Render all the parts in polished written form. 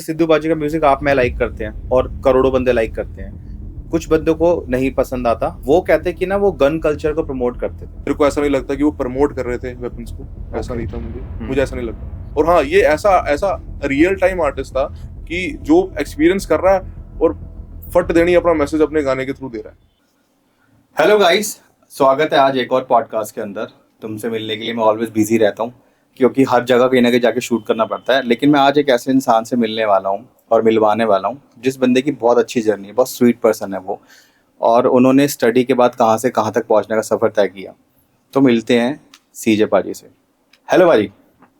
सिद्धू बाजी का म्यूजिक आप मैं लाइक करते हैं और करोड़ों बंदे लाइक करते हैं। कुछ बंदों को नहीं पसंद आता, वो कहते कि ना वो गन कल्चर को प्रमोट करते थे। मेरे को ऐसा नहीं लगता कि वो प्रमोट कर रहे थे वेपन्स को, ऐसा नहीं था मुझे ऐसा नहीं लगता। और हाँ, ये ऐसा ऐसा रियल टाइम आर्टिस्ट था कि जो एक्सपीरियंस कर रहा है और फट देनी अपना मैसेज अपने गाने के थ्रू दे रहा है। हेलो गाइस, स्वागत है आज एक और पॉडकास्ट के अंदर। तुमसे मिलने के लिए मैं ऑलवेज बिजी रहता हूँ क्योंकि हर जगह कहीं ना कहीं जाके शूट करना पड़ता है, लेकिन मैं आज एक ऐसे इंसान से मिलने वाला हूँ और मिलवाने वाला हूँ जिस बंदे की बहुत अच्छी जर्नी है, बहुत स्वीट पर्सन है वो, और उन्होंने स्टडी के बाद कहाँ से कहाँ तक पहुँचने का सफ़र तय किया। तो मिलते हैं सीजे पाजी से। हेलो भाजी।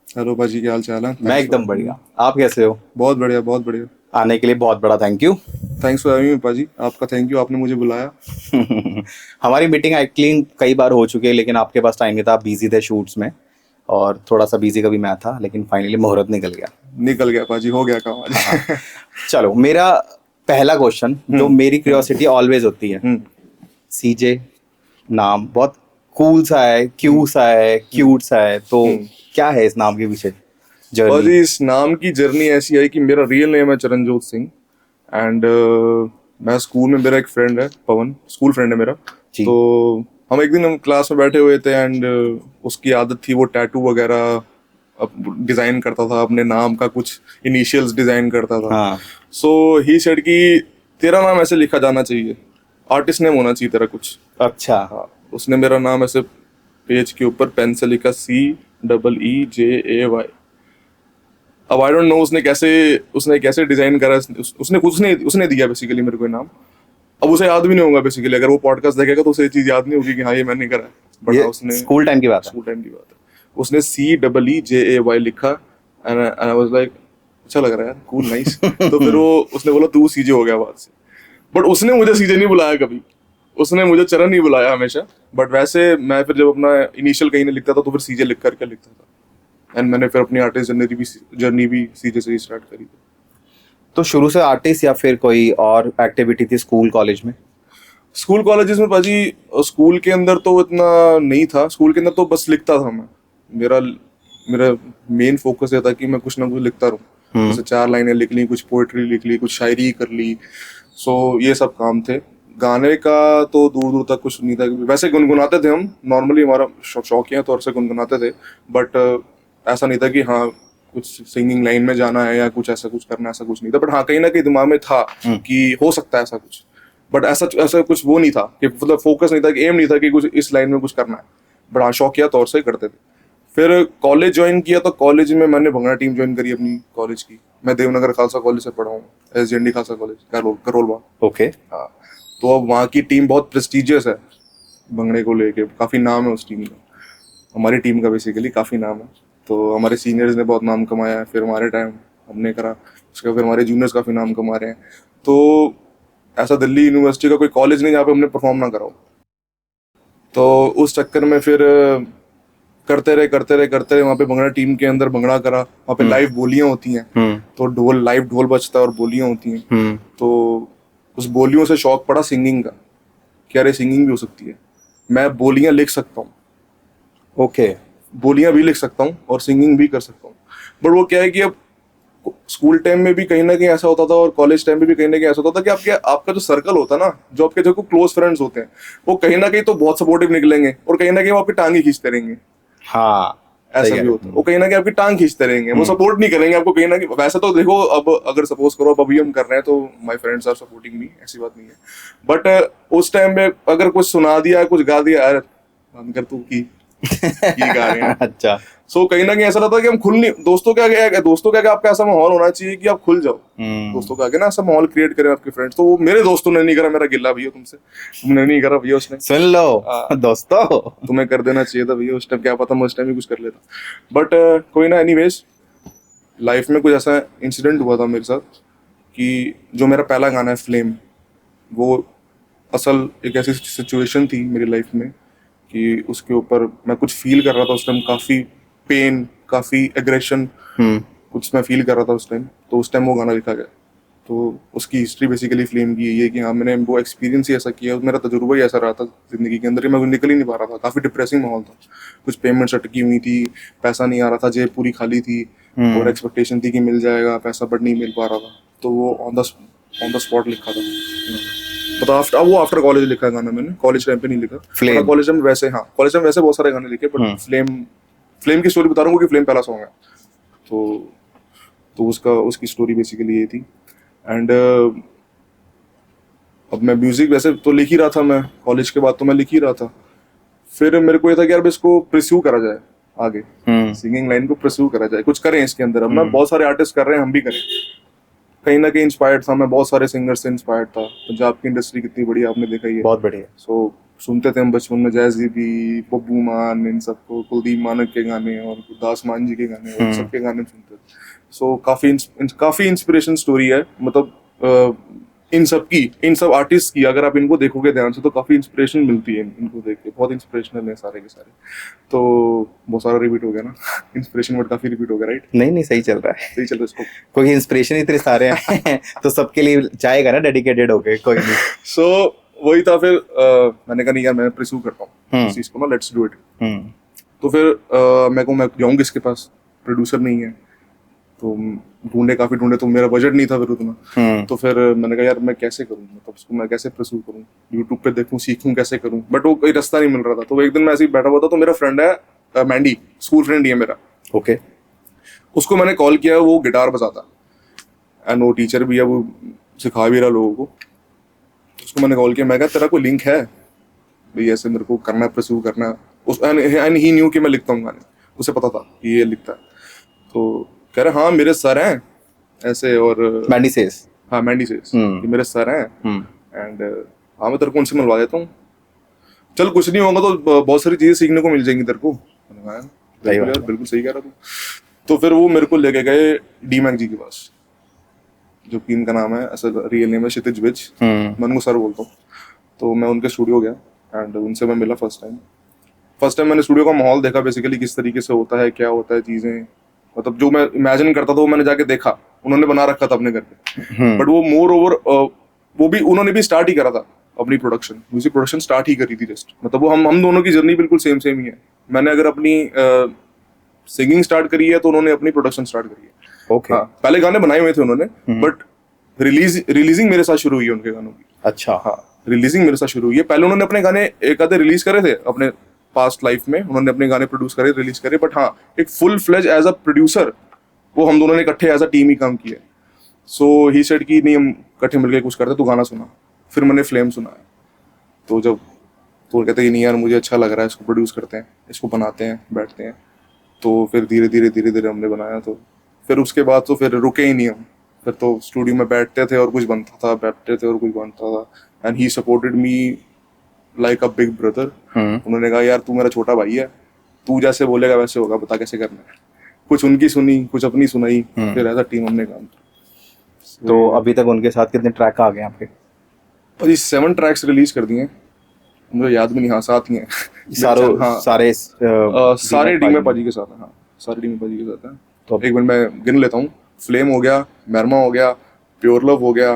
हेलो बाजी, क्या हाल चाल है? मैं एकदम बढ़िया, आप कैसे हो? बहुत बढ़िया, बहुत बढ़िया। आने के लिए बहुत बड़ा thank you. Thanks for having मी पाजी, आपका थैंक यू, आपने मुझे बुलाया। हमारी मीटिंग एक्चुअली कई बार हो चुकी है, लेकिन आपके पास टाइम नहीं था, आप बिजी थे शूट्स में, और थोड़ा सा बिजी का भी मैं था, लेकिन फाइनली मुहूर्त निकल गया पाजी, हो गया काम आज। हाँ। चलो, मेरा पहला क्वेश्चन जो मेरी क्यूरियोसिटी ऑलवेज होती है, सीजे नाम बहुत कूल सा है, क्यूट सा है, तो क्या है इस नाम के पीछे जर्नी? पाजी, इस नाम की जर्नी ऐसी है कि मेरा रियल नेम है चरणजोत सिंह एंड मैं स्कूल में, मेरा एक फ्रेंड है पवन, स्कूल फ्रेंड है मेरा। तो हम एक दिन हम क्लास में बैठे हुए थे एंड उसकी आदत थी वो टैटू वगैरह डिजाइन करता था, अपने नाम का कुछ इनिशियल्स डिजाइन करता था। सो ही सेड कि तेरा नाम ऐसे लिखा जाना चाहिए, आर्टिस्ट नेम होना चाहिए तेरा कुछ। अच्छा। हाँ, उसने मेरा नाम ऐसे पेज के ऊपर पेन से लिखा CEEJAY। अब आई डोंट नो उसने कैसे डिजाइन करा, उसने दिया बेसिकली मेरे को नाम। अब उसे याद भी नहीं होगा बेसिकली, अगर वो पॉडकास्ट देखेगा तो उसे ये चीज याद नहीं होगी कि हाँ ये मैंने करा है। बट उसने स्कूल टाइम की बात है, उसने CEEJAY लिखा एंड आई वाज लाइक अच्छा लग रहा है यार, कूल, नाइस। तो फिर उसने बोला तू सीजे हो गया बाद से। बट उसने मुझे सीजे नहीं बुलाया कभी, उसने मुझे चरण नहीं बुलाया हमेशा। बट वैसे मैं फिर जब अपना इनिशियल कहीं लिखता था तो फिर सीजे लिख करके लिखता था, एंड मैंने फिर अपनी आर्टिस्ट जर्नी भी सीजे से ही स्टार्ट करी। तो शुरू से आर्टिस्ट या फिर कोई और एक्टिविटी थी स्कूल कॉलेज में? स्कूल कॉलेजेस में पाजी, स्कूल के अंदर तो इतना नहीं था। स्कूल के अंदर तो बस लिखता था मैं। मेरा मेन फोकस ये था कि मैं कुछ ना कुछ लिखता रहूं, जैसे 4 लाइनें लिख ली, कुछ पोएट्री लिख ली, कुछ शायरी कर ली। सो ये सब काम थे। गाने का तो दूर दूर तक कुछ नहीं था। वैसे गुनगुनाते थे हम, नॉर्मली हमारा शौकिया तौर से गुनगुनाते थे, बट ऐसा नहीं था कि हाँ कुछ सिंगिंग लाइन में जाना है या कुछ ऐसा कुछ करना, ऐसा कुछ नहीं था। बट हाँ, कहीं ना कहीं दिमाग में था कि हो सकता है ऐसा कुछ, बट ऐसा कुछ वो नहीं था कि मतलब फोकस नहीं था, कि एम नहीं था कि कुछ इस लाइन में कुछ करना है। बट हाँ, शौकिया तौर से करते थे। फिर कॉलेज ज्वाइन किया तो कॉलेज में मैंने भंगड़ा टीम ज्वाइन करी अपनी कॉलेज की। मैं देवनगर खालसा कॉलेज से पढ़ा हूँ, SGND खालसा कॉलेज करोलवा। ओके। हाँ, तो अब वहाँ की टीम बहुत प्रेस्टिजियस है भंगड़े को लेके, काफी नाम है उस टीम का, हमारी टीम का बेसिकली काफी नाम है। तो हमारे सीनियर्स ने बहुत नाम कमाया है, फिर हमारे टाइम हमने करा, उसके फिर हमारे जूनियर्स काफी नाम कमा रहे हैं। तो ऐसा दिल्ली यूनिवर्सिटी का कोई कॉलेज नहीं जहाँ पे हमने परफॉर्म ना कराओ। तो उस चक्कर में फिर करते रहे वहाँ पे भंगड़ा टीम के अंदर भंगड़ा करा। वहाँ पे लाइव बोलियां होती हैं, तो लाइव ढोल बजता है और बोलियां होती हैं। तो उस बोलियों से शौक पड़ा सिंगिंग का, कि अरे सिंगिंग भी हो सकती है, मैं बोलियां लिख सकता हूँ। ओके। बोलियां भी लिख सकता हूँ और सिंगिंग भी कर सकता हूँ। बट वो क्या है कि अब स्कूल टाइम में भी कहीं ना कहीं ऐसा होता था और कॉलेज टाइम में भी कहीं ना कहीं ऐसा होता था कि आपका जो सर्कल होता है ना, जो आपके जो क्लोज फ्रेंड्स होते हैं, वो कहीं ना कहीं तो बहुत सपोर्टिव निकलेंगे और कहीं ना कहीं वो आपकी टांग ही खींचते रहेंगे। हाँ, ऐसा भी होता है, वो कहीं ना कहीं आपकी टांग खींचते रहेंगे, वो सपोर्ट नहीं करेंगे आपको कहीं ना कहीं। वैसे तो देखो, अब अगर सपोज करो अब अभी हम कर रहे हैं तो my friends are supporting me, ऐसी बात नहीं है। बट उस टाइम में अगर कुछ सुना दिया, कुछ गा दिया, अरे बंद कर तू की गा रहे हैं। अच्छा। सो कहीं ना कहीं ऐसा रहता है कि हम खुल नहीं, दोस्तों के आगे आपका ऐसा माहौल होना चाहिए कि आप खुल जाओ। दोस्तों के आगे ना ऐसा माहौल क्रिएट करें आपके फ्रेंड्स। तो वो मेरे दोस्तों ने नहीं करा, मेरा गिल्ला भैया तुमसे, तुमने नहीं करा भैया, उसने सुन लो दोस्तों, तुम्हें कर देना चाहिए था भैया उस टाइम, क्या पता मैं उस टाइम ही कुछ कर लेता। बट कोई ना, एनीवेज लाइफ में कुछ ऐसा इंसिडेंट हुआ था मेरे साथ कि जो मेरा पहला गाना है फ्लेम, वो असल एक ऐसी सिचुएशन थी मेरी लाइफ में कि उसके ऊपर मैं कुछ फील कर रहा था उस टाइम, काफी पेन, काफी एग्रेशन कुछ मैं फील कर रहा था उस टाइम। तो उस टाइम वो गाना लिखा गया। तो उसकी हिस्ट्री बेसिकली फ्लेम की यही है कि हाँ, मैंने वो एक्सपीरियंस ही ऐसा किया, मेरा तजुर्बा ही ऐसा रहा था जिंदगी के अंदर, मैं निकल ही नहीं पा रहा था। काफी डिप्रेसिंग माहौल था, कुछ पेमेंट्स अटकी हुई थी, पैसा नहीं आ रहा था, जेब पूरी खाली थी, और एक्सपेक्टेशन थी कि मिल जाएगा पैसा, बट नहीं मिल पा रहा था, तो वो ऑन द स्पॉट लिखा था। मतलब आफ्टर कॉलेज लिखा है गाना मैंने, कॉलेज टाइम पे नहीं लिखा। Flame। कॉलेज में वैसे, हाँ कॉलेज में वैसे बहुत सारे गाने लिखे, बट फ्लेम की स्टोरी बता रहा हूँ क्योंकि फ्लेम पहला सॉन्ग है। तो उसकी स्टोरी बेसिकली ये थी। एंड अब मैं म्यूजिक वैसे तो लिख ही रहा था, मैं कॉलेज के बाद तो मैं लिख ही रहा था। फिर मेरे को ये था कि यार इसको परस्यू करा जाए आगे, सिंगिंग लाइन को परस्यू करा जाए, कुछ करें इसके अंदर। अब मैं बहुत सारे आर्टिस्ट कर रहे हैं, हम भी करें। कहीं ना कहीं इंस्पायर्ड था मैं, बहुत सारे सिंगर से इंस्पायर्ड था। पंजाब की इंडस्ट्री कितनी बढ़िया आपने देखा ही है, बहुत बढ़िया। सो सुनते थे हम बचपन में जैज़ी बी, पप्पू मान, इन सबको, कुलदीप मानक के गाने और दास मान जी के गाने, और सबके गाने सुनते थे। सो काफी इंस्पिरेशन स्टोरी है। मतलब इन सब आर्टिस्ट की अगर आप इनको देखोगे ध्यान से तो काफी इंस्पिरेशन मिलती है इनको देख के, बहुत इंस्पिरेशनल है सारे के सारे। तो बहुत सारा रिपीट हो गया ना इंस्पिरेशन वर्ड काफी रिपीट हो गया, राइट? नहीं सही चल रहा है, सही चल रहा है इसको। क्योंकि इंस्पिरेशन इतने सारे हैं तो सबके लिए जाएगा ना डेडिकेटेड होके, कोई नहीं। सो वही था। फिर मैंने कहा नहीं यार, मैं परस्यू करता हूँ इस चीज को ना, लेट्स डू इट। तो फिर मैं जाऊंगा इसके पास, प्रोड्यूसर नहीं है, तो काफी ढूंढे, तो मेरा बजट नहीं था फिर उतना। तो फिर मैंने कहा यार मैं कैसे करूँ, मतलब उसको मैं कैसे परस्यू करूँ, यूट्यूब पे देखूँ, सीखूँ कैसे करूँ, बट वो कोई रास्ता नहीं मिल रहा था। तो एक दिन मैं ऐसे ही बैठा हुआ था, तो मेरा फ्रेंड है मैंडी, स्कूल फ्रेंड ही है मेरा। ओके। उसको मैंने कॉल किया, वो गिटार बजाता एंड वो टीचर भी है, वो सिखा भी रहा लोगों को। उसको मैंने कॉल किया, मैं कहा तेरा कोई लिंक है भाई, ऐसे मेरे को करना है, परस्यू करना है। एंड ही न्यू कि मैं लिखता हूँ गाने, उसे पता था कि ये लिखता है। तो कह रहे हाँ मेरे सर हैं ऐसे, और मैंडी सेस, हाँ मैंडी सेस, ये मेरे सर हैं एंड हाँ मैं तेरे को उनसे मिलवा देता हूँ, चल कुछ नहीं होगा तो बहुत सारी चीजें सीखने को मिल जाएंगी तेरे को। मैंने कहा बिल्कुल यार, बिल्कुल सही कह रहा तू। तो फिर वो मेरे को लेके गए डी मैक जी के पास, जो कि इनका नाम है, ऐसा रियल नेम है क्षितिज विज, मैं उनको सर बोलता हूँ। तो मैं उनके स्टूडियो गया एंड उनसे मैं मिला फर्स्ट टाइम मैंने स्टूडियो का माहौल देखा, बेसिकली किस तरीके से होता है, क्या होता है चीजें, मतलब जो मैं इमेजिन करता था वो मैंने जाके देखा, उन्होंने बना रखा था अपने घर पे। बट वो मोर ओवर वो भी उन्होंने भी स्टार्ट ही करा था अपनी प्रोडक्शन, म्यूजिक प्रोडक्शन स्टार्ट ही करी थी जस्ट। मतलब वो हम दोनों की जर्नी बिल्कुल सेम ही है। मैंने अगर अपनी सिंगिंग स्टार्ट करी है तो उन्होंने अपनी प्रोडक्शन स्टार्ट करी है। ओके। हाँ, पहले गाने बनाए हुए थे उन्होंने, बट रिलीजिंग मेरे साथ शुरू हुई है उनके गानों की। अच्छा। हाँ, रिलीजिंग मेरे साथ शुरू हुई है। पहले उन्होंने अपने गाने एक आधे रिलीज करे थे अपने पास्ट लाइफ में, उन्होंने अपने गाने प्रोड्यूस करे, रिलीज करे, बट हाँ एक full fledge as a producer वो हम दोनों ने इकट्ठे एज अ टीम ही काम किया। सो ही सेड कि नहीं हम इकट्ठे मिलकर कुछ करते, तो गाना सुना। फिर मैंने फ्लेम सुना है, तो जब तो कहते हैं नहीं यार मुझे अच्छा लग रहा है, इसको प्रोड्यूस करते हैं, इसको बनाते हैं, बैठते हैं। तो फिर धीरे धीरे हमने बनाया। तो फिर उसके बाद तो फिर रुके ही नहीं हम, फिर तो स्टूडियो में बैठते थे और कुछ बनता था, बैठते थे और कुछ बनता था। And he supported me like a big brother. उन्होंने कहा यार तू मेरा छोटा भाई है, तू जैसे बोलेगा वैसे होगा, बता कैसे करना है। कुछ उनकी सुनी, कुछ अपनी सुनाई, फिर एज अ टीम हमने काम किया। तो अभी तक उनके साथ कितने ट्रैक आ गए आपके? और ये 7 ट्रैक्स रिलीज कर दिए, मुझे याद भी नहीं। हाँ 7 ही हैं सारे डीमे पाजी के साथ है। हाँ सारे डीमे पाजी के साथ है। तो एक मिनट मैं गिन लेता हूँ। फ्लेम हो गया, मैरमा हो गया, प्योर लव हो गया,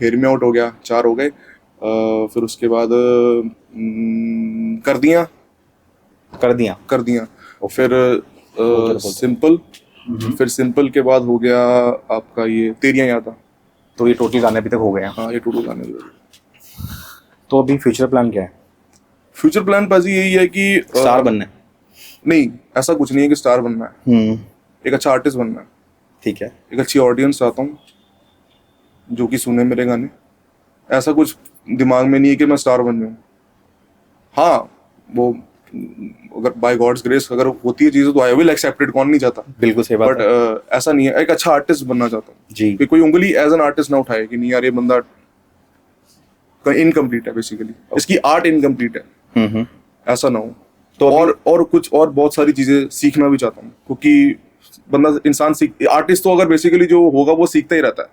हेयर मी आउट हो गया, 4 हो गए। फिर उसके बाद कर दिया, और फिर सिंपल, फिर सिंपल के बाद हो गया आपका ये तेरियां याद। तो ये टोटल गाने अभी तक हो गए हैं? हाँ ये टोटल गाने। तो अभी फ्यूचर प्लान क्या है? फ्यूचर प्लान पाजी यही है कि स्टार बनना है? नहीं ऐसा कुछ नहीं है कि स्टार बनना है, एक अच्छा आर्टिस्ट बनना है। ठीक है। एक अच्छी ऑडियंस चाहता हूँ जो कि सुने मेरे गाने। ऐसा कुछ दिमाग में नहीं है कि मैं स्टार बन जाऊँ। हाँ वो अगर बाय गॉड्स ग्रेस अगर होती है चीजें तो आई विल एक्सेप्ट इट, कौन नहीं चाहता। बिल्कुल सही बात है। बट ऐसा नहीं है, एक अच्छा आर्टिस्ट बनना चाहता हूँ जी। कि कोई उंगली एज एन आर्टिस्ट ना उठाए कि नहीं यार ये बंदा इनकम्प्लीट है, बेसिकली इसकी आर्ट इनकम्प्लीट है, ऐसा ना हो। तो और कुछ और बहुत सारी चीजें सीखना भी चाहता हूँ, क्योंकि बंदा इंसान आर्टिस्ट तो अगर बेसिकली जो होगा वो सीखता ही रहता है।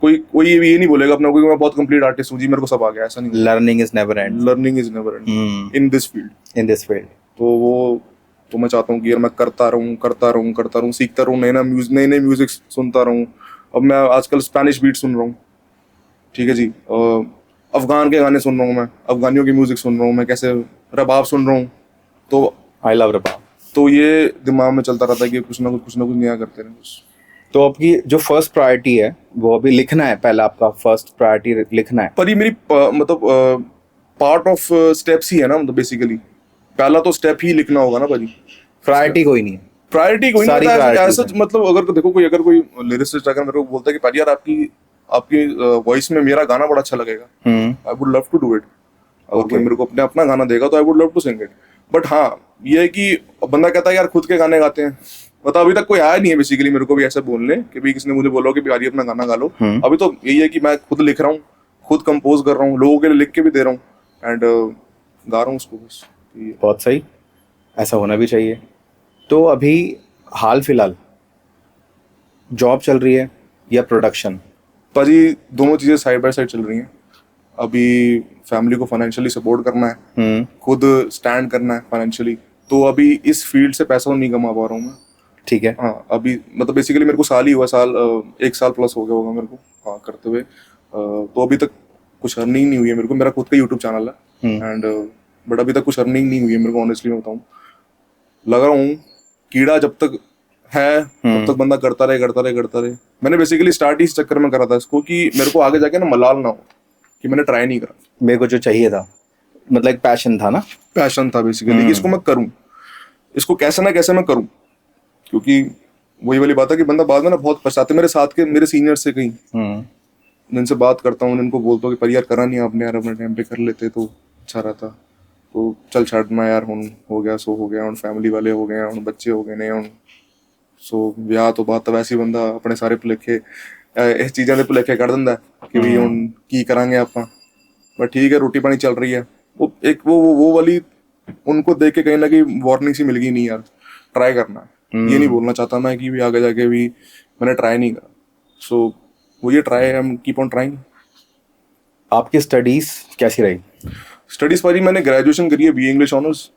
कोई ये नहीं बोलेगा अपना कोई मैं बहुत कंप्लीट आर्टिस्ट हूँ जी, मेरे को सब आ गया, ऐसा नहीं। Learning is never and in this field. तो मैं चाहता हूँ कि यार मैं करता रहूँ, सीखता रहूँ, नए म्यूजिक सुनता रहूँ। अब मैं आजकल स्पेनिश बीट सुन रहा हूँ, ठीक है जी, अफगान के गाने सुन रहा हूँ मैं, अफगानियों की म्यूजिक सुन रहा हूँ मैं, कैसे रबाब सुन रहा हूँ। तो आई लव रबाब। तो ये दिमाग में चलता रहता है कि कुछ ना कुछ नया करते रहे बस। तो आपकी जो फर्स्ट प्रायोरिटी है वो अभी लिखना है, पहला आपका फर्स्ट प्रायोरिटी लिखना है। पर ये मेरी मतलब पार्ट ऑफ स्टेप्स ही है ना, मतलब बेसिकली पहला तो स्टेप ही लिखना होगा ना भाजी। प्रायोरिटी कोई नहीं है, प्रायोरिटी कोई सारी नहीं होता priorities ऐसा, मतलब अगर देखो अगर कोई लिरिसिस्ट अगर मेरे को बोलता है कि भाजी यार आपकी वॉइस में मेरा गाना बड़ा अच्छा लगेगा, I would love to do it. अगर कोई मेरे को अपना गाना देगा तो I would love to sing it. But हाँ ये है कि बंदा कहता है यार खुद के गाने गाते हैं, मतलब अभी तक कोई आया नहीं है बेसिकली मेरे को भी ऐसे बोलने कि भाई किसने मुझे बोला कि भाई अपना गाना गा लो। अभी तो यही है कि मैं खुद लिख रहा हूँ, खुद कंपोज कर रहा हूँ, लोगों के लिए लिख के भी दे रहा हूँ एंड गा रहा हूँ उसको बस। बहुत सही, ऐसा होना भी चाहिए। तो अभी हाल फिलहाल जॉब चल रही है या प्रोडक्शन? पाजी दोनों चीजें साइड बाय साइड चल रही हैं। अभी फैमिली को फाइनेंशियली सपोर्ट करना है, खुद स्टैंड करना है फाइनेंशियली, तो अभी इस फील्ड से पैसा तो नहीं कमा पा रहा हूँ मैं। ठीक है। हाँ अभी मतलब बेसिकली मेरे को साल ही हुआ, एक साल प्लस हो गया होगा मेरे को हाँ करते हुए। तो अभी तक कुछ अर्निंग नहीं हुई है मेरे को। मेरा खुद का यूट्यूब चैनल है एंड बट अभी तक कुछ अर्निंग नहीं हुई है मेरे को, ऑनेस्टली मैं बताऊँ। लग रहा हूँ कीड़ा जब तक है तब तक बंदा करता रहे। मैंने बेसिकली स्टार्ट ही इस चक्कर में करा था इसको कि मेरे को आगे जाके ना मलाल ना हो कि मैंने ट्राई नहीं करा। मेरे को जो चाहिए था मतलब एक पैशन था ना, पैशन था बेसिकली कि इसको मैं करूं, इसको कैसे ना कैसे मैं करूं, क्योंकि वही वाली बात है कि बंदा बाद में ना बहुत पछताते। मेरे साथ के मेरे सीनियर से कहीं जिनसे बात करता हूँ उनको बोलता हूँ कि पर यार करा नहीं आपने, यार अपने टाइम पे कर लेते तो अच्छा रहता। तो चल छाड़ना यार, हुन हो गया सो हो गया, हुन फैमिली वाले हो गए, हुन बच्चे हो गए ने, हुन सो ब्याह तो बात वैसे ही बंदा अपने सारे भुलेखे इस चीज़ों के भुलेखे कर दिंदा कि भी हुन की करांगे आपां। बट ठीक है रोटी पानी चल रही है। वो एक वो वाली उनको देख के कहीं ना कहीं वार्निंग सी मिल गई, नहीं यार ट्राई करना है। ये नहीं बोलना चाहता मैं कि भी आगे जाके भी मैंने ट्राई नहीं करा। सो वो ये try, I am keep on trying. आपकी स्टडीज कैसी रही? स्टडीज पाजी मैंने ग्रेजुएशन करी है बीए इंग्लिश ऑनर्स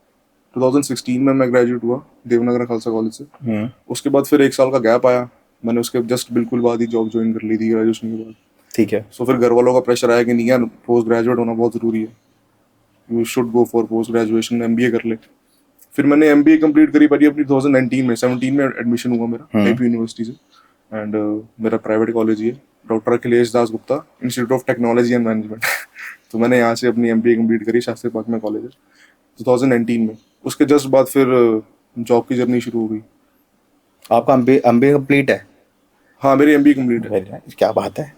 2016 में मैं ग्रेजुएट हुआ देवनगर खालसा कॉलेज से। उसके बाद फिर एक साल का गैप आया, मैंने उसके जस्ट बिल्कुल बाद ही जॉब ज्वाइन कर ली थी ग्रेजुएशन के बाद। ठीक है। सो फिर घर वालों का प्रेशर आया कि नहीं यार पोस्ट ग्रेजुएट होना बहुत ज़रूरी है, you should go for post graduation, MBA कर ले। फिर मैंने एमबीए कंप्लीट करी पाजी अपनी 2019 में 17 में एडमिशन हुआ मेरा आईपी यूनिवर्सिटी से एंड मेरा प्राइवेट कॉलेज ही है, doctor Akhilesh Das Gupta institute of technology and management. तो मैंने यहाँ से अपनी एमबीए कंप्लीट करी शास्त्री पार्क में कॉलेज 2019 में। उसके जस्ट बाद फिर जॉब की जर्नी शुरू हो गई। आपका एमबीए कंप्लीट है? हाँ मेरी एमबीए कंप्लीट है। क्या बात है।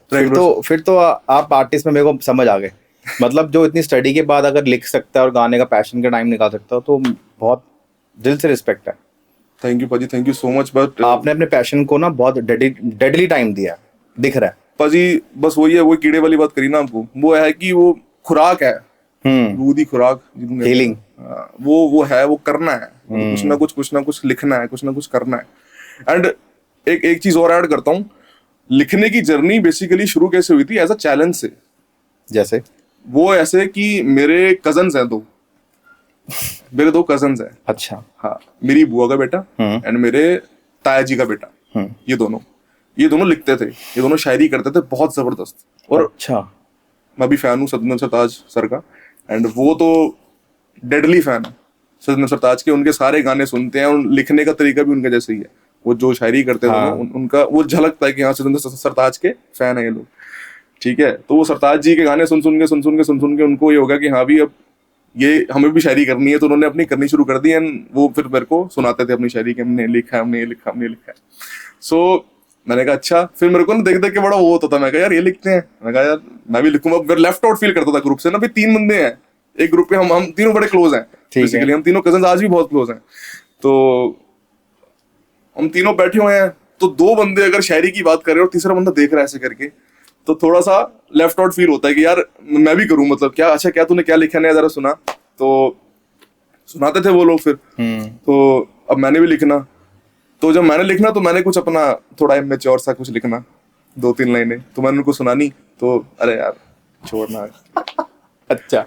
फिर तो आप आर्टिस्ट में मेरे को समझ आ गए। मतलब जो इतनी स्टडी के बाद अगर लिख सकता है और गाने का पैशन का टाइम निकाल सकता है तो बहुत दिल से रिस्पेक्ट है। थैंक यू पाजी, thank you so much. But आपने अपने पैशन को ना बहुत डेडली टाइम दिया, दिख रहा है पाजी। बस वही है, वो कीड़े वाली बात करी ना आपको, वो है कि वो खुराक है, दूधी खुराक, हीलिंग, वो है, वो करना है कुछ ना कुछ लिखना है, कुछ ना कुछ करना है। एंड एक चीज और ऐड करता हूँ, लिखने की जर्नी बेसिकली शुरू कैसे हुई थी, एज अ चैलेंज से। जैसे वो ऐसे कि मेरे कजन्स हैं मेरे दो कजन्स हैं। अच्छा। हाँ मेरी बुआ का बेटा एंड मेरे ताया जी का बेटा, ये दोनों लिखते थे, ये दोनों शायरी करते थे बहुत जबरदस्त। और अच्छा मैं भी फैन हूँ सदनम सरताज सर का, एंड वो तो डेडली फैन है सदनम सरताज के। उनके सारे गाने सुनते हैं, उन लिखने का तरीका भी उनका जैसे ही है। वो जो शायरी करते थे उनका वो झलकता है कि हाँ सदनम सरताज के फैन है ये लोग। ठीक है, तो वो सरताज जी के गाने सुन सुन के उनको ये होगा कि हाँ भी अब ये हमें भी शायरी करनी है, तो उन्होंने अपनी करनी शुरू कर दी। एंड वो फिर मेरे को सुनाते थे अपनी शायरी कि हमने लिखा है, हमने ये लिखा है। सो मैंने कहा अच्छा। फिर मेरे को ना देख के बड़ा वो होता था, मैं कहा यार ये लिखते हैं, मैं कहा यार मैं भी लिखूंगा। मेरा लेफ्ट आउट फील करता था ग्रुप से ना, भी 3 बंदे हैं एक ग्रुप पे, हम तीनों बड़े क्लोज हैं बेसिकली, हम तीनों कजन्स आज भी बहुत क्लोज हैं। तो हम तीनों बैठे हुए हैं, तो 2 बंदे अगर शायरी की बात कर रहे हैं और तीसरा बंदा देख रहा है ऐसे करके, तो थोड़ा सा लेफ्ट आउट फील होता है कि यार मैं भी करूं, मतलब क्या अच्छा क्या तूने क्या लिखा है जरा सुना। तो सुनाते थे वो लोग फिर। तो अब मैंने भी लिखना, तो जब मैंने लिखना तो मैंने कुछ अपना थोड़ा इमेच्योर सा कुछ लिखना, 2-3 लाइनें, तो मैंने उनको सुनानी, तो अरे यार छोड़ना है। अच्छा,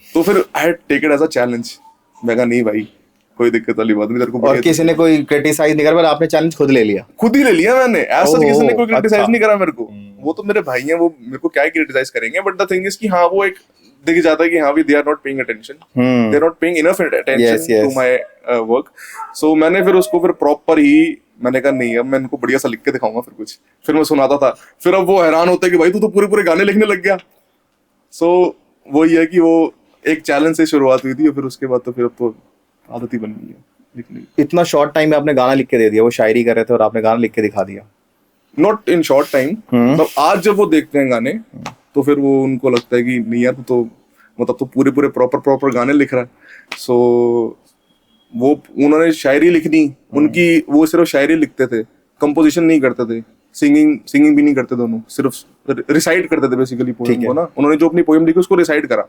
तो फिर I take it as a challenge. मैं कहा नहीं भाई कोई दिक्कत वाली बात नहीं तेरे को। और किसी ने कोई क्रिटिसाइज नहीं करा, आपने चैलेंज खुद ले लिया? खुद ही ले लिया मैंने, ऐसा किसी ने कोई क्रिटिसाइज नहीं करा मेरे को। वो तो मेरे भाई हैं, वो मेरे को क्या क्रिटिसाइज करेंगे। बट द थिंग इज कि हाँ वो एक दिख जाता है कि हाँ भी they are not paying attention, they are not paying enough attention to my work. So मैंने फिर उसको फिर प्रॉपर ही मैंने कहा नहीं अब मैं इनको बढ़िया सा लिख के दिखाऊंगा फिर कुछ, फिर मैं सुनाता था, फिर अब वो हैरान होते कि भाई तू तो पूरे पूरे गाने लिखने लग गया। सो वही है कि वो एक चैलेंज से शुरुआत हुई थी और फिर उसके बाद तो फिर अब तो आदत ही बन गई है लिखने की। इतना शॉर्ट टाइम में आपने गाना लिख के दे दिया, वो शायरी कर रहे थे और आपने गाना लिख के दिखा दिया। नॉट इन शॉर्ट टाइम, मतलब आज जब वो देखते हैं गाने तो फिर वो उनको लगता है कि नहीं यार तो मतलब तो पूरे पूरे प्रॉपर गाने लिख रहा है। सो वो उन्होंने शायरी लिखनी उनकी, वो सिर्फ शायरी लिखते थे, कंपोजिशन नहीं करते थे, सिंगिंग भी नहीं करते दोनों, सिर्फ रिसाइट करते थे बेसिकली पोएम को ना। उन्होंने जो अपनी पोएम लिखी उसको रिसाइट करा,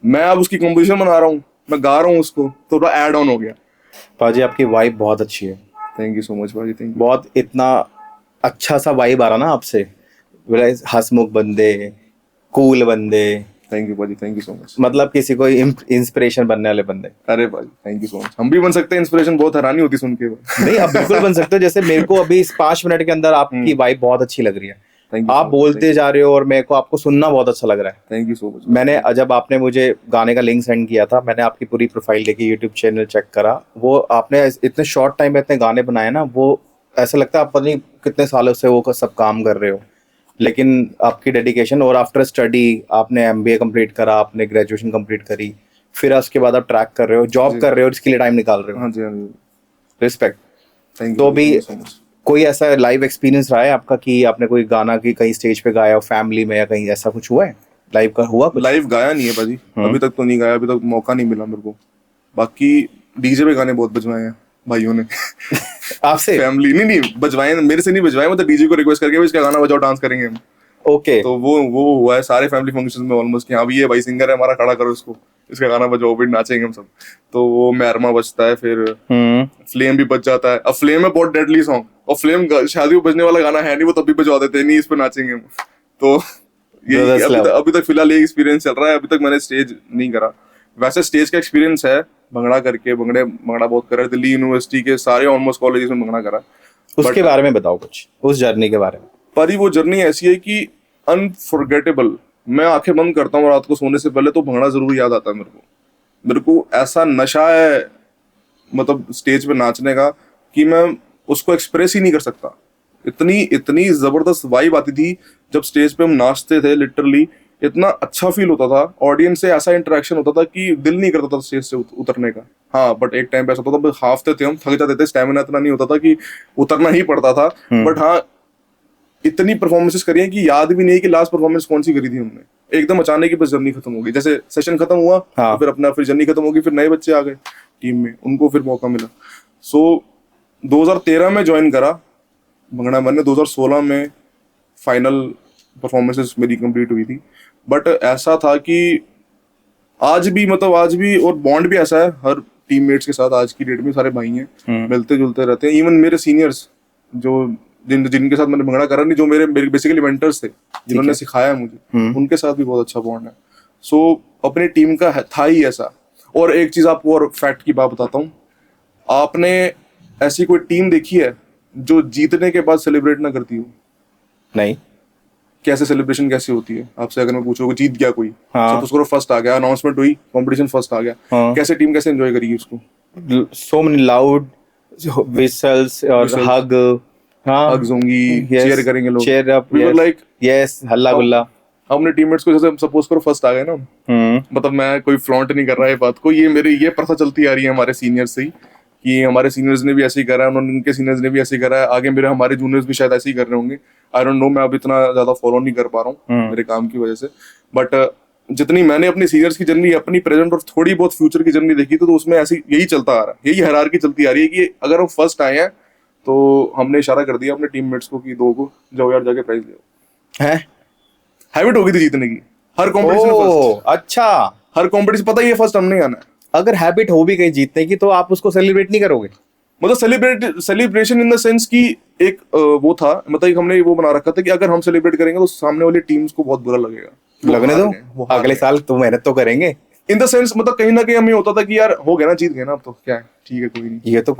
मैं अब उसकी कंपोजिशन बना रहा हूँ, मैं गा रहा हूँ उसको, तो थोड़ा ऐड ऑन हो गया। पाजी आपकी वाइब बहुत अच्छी है। थैंक यू सो मच भाजी, थैंक यू। बहुत इतना अच्छा सा वाइब आ रहा ना आपसे, हंसमुख बंदे, कूल बंदे, थैंक यू भाजी, थैंक यू सो मच। मतलब किसी को इंस्पिरेशन बनने वाले बंदे। अरे भाजी थैंक यू सो मच, हम भी बन सकते हैं इंस्पिरेशन, बहुत हैरानी होती सुन के। नहीं आप बिल्कुल बन सकते हो, जैसे मेरे को अभी इस 5 मिनट के अंदर आपकी वाइब बहुत अच्छी लग रही है, आप बोलते जा रहे हो और मेरे को आपको सुनना बहुत अच्छा लग रहा है। Thank you so much. मैंने जब आपने मुझे गाने का लिंक सेंड किया था, मैंने आपकी पूरी प्रोफाइल देखी, यूट्यूब चैनल चेक करा, वो आपने इतने शॉर्ट टाइम में इतने गाने बनाए ना, वो ऐसा लगता है आप पता नहीं कितने सालों से वो सब काम कर रहे हो। लेकिन आपकी डेडिकेशन, और आफ्टर स्टडी आपने MBA कंप्लीट करा, आपने ग्रेजुएशन कंप्लीट करी, फिर उसके बाद आप ट्रैक कर रहे हो, जॉब कर रहे हो, इसके लिए टाइम निकाल रहे हो। हाँ जी, हाँ जी, रिस्पेक्ट। Thank you. तो अभी कोई ऐसा लाइव एक्सपीरियंस रहा है आपका कि आपने कोई गाना की कहीं स्टेज पे गाया हो, फैमिली में या कहीं, ऐसा कुछ हुआ है? लाइव का हुआ कुछ? लाइव गाया नहीं है भाजी, अभी तक तो नहीं गाया, अभी तक मौका नहीं मिला मेरे को। बाकी डीजे पे गाने बहुत बजवाए हैं भाइयों ने। आपसे? फैमिली नहीं बजवाए, मेरे से नहीं बजवाए, मतलब डीजे को रिक्वेस्ट करके इसका गाना बजाओ, डांस करेंगे हम। ओके। तो वो हुआ है सारे फैमिली फंक्शंस में ऑलमोस्ट, कि हाँ भी ये भाई सिंगर है हमारा, खड़ा करो इसको, इसका गाना बजाओ, फिर नाचेंगे हम सब। तो वो मैरमा बजता है, फिर फ्लेम भी बज जाता है। अब फ्लेम है बहुत डेडली सॉन्ग, और फ्लेम शादी में बजने वाला गाना है नहीं, वो तब भी बजवा देते हैं, नहीं इस पे नाचेंगे हम। तो ये अभी तक फिलहाल ये एक्सपीरियंस चल रहा है, अभी तक मैंने स्टेज नहीं करा। वैसे स्टेज का एक्सपीरियंस है, भंगड़ा करके, भंगड़ा बहुत करा, दिल्ली यूनिवर्सिटी के सारे ऑलमोस्ट कॉलेजेस में भंगड़ा करा। उसके बारे में बताओ कुछ, उस जर्नी के बारे में। पर वो जर्नी ऐसी है कि अनफॉरगेटेबल। मैं आंखें बंद करता हूँ रात को सोने से पहले तो भंगड़ा जरूर याद आता है मेरे को ऐसा नशा है मतलब स्टेज पे नाचने का कि मैं उसको एक्सप्रेस ही नहीं कर सकता। इतनी जबरदस्त वाइब आती थी जब स्टेज पे हम नाचते थे, लिटरली इतना अच्छा फील होता था, ऑडियंस से ऐसा इंटरेक्शन होता था कि दिल नहीं करता था स्टेज से उतरने का। हाँ बट एक टाइम पे ऐसा होता था, हाफते थे हम, थक जाते थे, स्टेमिना इतना नहीं होता था कि उतरना ही पड़ता था। बट हाँ इतनी परफॉर्मेंसेस करी है कि याद भी नहीं कि लास्ट परफॉर्मेंस कौन सी करी थी हमने। एकदम अचानक ही बस जर्नी खत्म हो गई, जैसे सेशन खत्म हुआ तो फिर जर्नी खत्म होगी, फिर नए बच्चे आ गए टीम में, उनको फिर मौका मिला। सो 2013 में ज्वाइन करा भंगड़ा। मैंने 2016 में फाइनल परफॉर्मेंसेस मेरी कंप्लीट हुई थी। बट ऐसा था कि आज भी और बॉन्ड भी ऐसा है हर टीममेट्स के साथ, आज की डेट में सारे भाई हैं, मिलते जुलते रहते हैं। इवन मेरे सीनियर्स जो जिनके साथ मैंने भंगड़ा करा नहीं, जो मेरे बेसिकली मेंटर्स थे जिन्होंने सिखाया मुझे, उनके साथ भी बहुत अच्छा बॉन्ड है। सो अपनी टीम का था ही ऐसा। और एक चीज आपको और फैक्ट की बात बताता हूँ, आपने ऐसी कोई टीम देखी है जो जीतने के बाद सेलिब्रेट ना करती हो? नहीं। कैसे सेलिब्रेशन कैसे होती है आपसे अगर मैं पूछूं, जीत गया कोई, सपोज करो फर्स्ट आ गया, अनाउंसमेंट हुई, कंपटीशन फर्स्ट आ गया, कैसे टीम कैसे एंजॉय करेगी उसको? सो मेनी लाउड whistles और हग, हग्स होंगी, चीयर करेंगे लोग, cheer up, we were like yes, हल्ला गुल्ला। हमने टीममेट्स को जैसे सपोज करो फर्स्ट आ गए ना, मतलब मैं कोई फ्लॉन्ट नहीं कर रहा है बात को, ये प्रथा चलती आ रही है हमारे सीनियर्स से ही कि हमारे सीनियर्स ने भी ऐसे ही करा है, उन्होंने उनके सीनियर्स ने भी ऐसे ही करा है, आगे हमारे जूनियर्स भी शायद ऐसे ही कर रहे होंगे। आई डोंट नो, मैं अब इतना ज्यादा फॉलो नहीं कर पा रहा हूँ मेरे काम की वजह से। बट जितनी मैंने अपनी सीनियर्स की जर्नी, अपनी प्रेजेंट और थोड़ी बहुत फ्यूचर की जर्नी देखी तो उसमें ऐसी यही चलता आ रहा है, यही हायरार्की चलती आ रही है कि अगर हम फर्स्ट आए हैं तो हमने इशारा कर दिया अपने टीममेट्स को कि दो को जाओ यार जाके प्राइज ले आओ। हैबिट हो गई थी जीतने की, हर कॉम्पिटिशन फर्स्ट। अच्छा, हर कॉम्पिटिशन पता ही है फर्स्ट हमने आना है। अगर हैबिट हो भी गई जीतने की तो आप उसको सेलिब्रेट नहीं करोगे? मतलब सेलिब्रेशन इन द सेंस की एक वो था, मतलब हमने वो बना रखा था कि अगर हम सेलिब्रेट करेंगे तो सामने वाली टीम्स को बहुत बुरा लगेगा, लगने दो, अगले साल तो मेहनत तो करेंगे। इन द सेंस मतलब कहीं ना कहीं हमें होता था कि यार हो गया ना, जीत गए ना, अब तो क्या है, ठीक है कोई नहीं। ये तो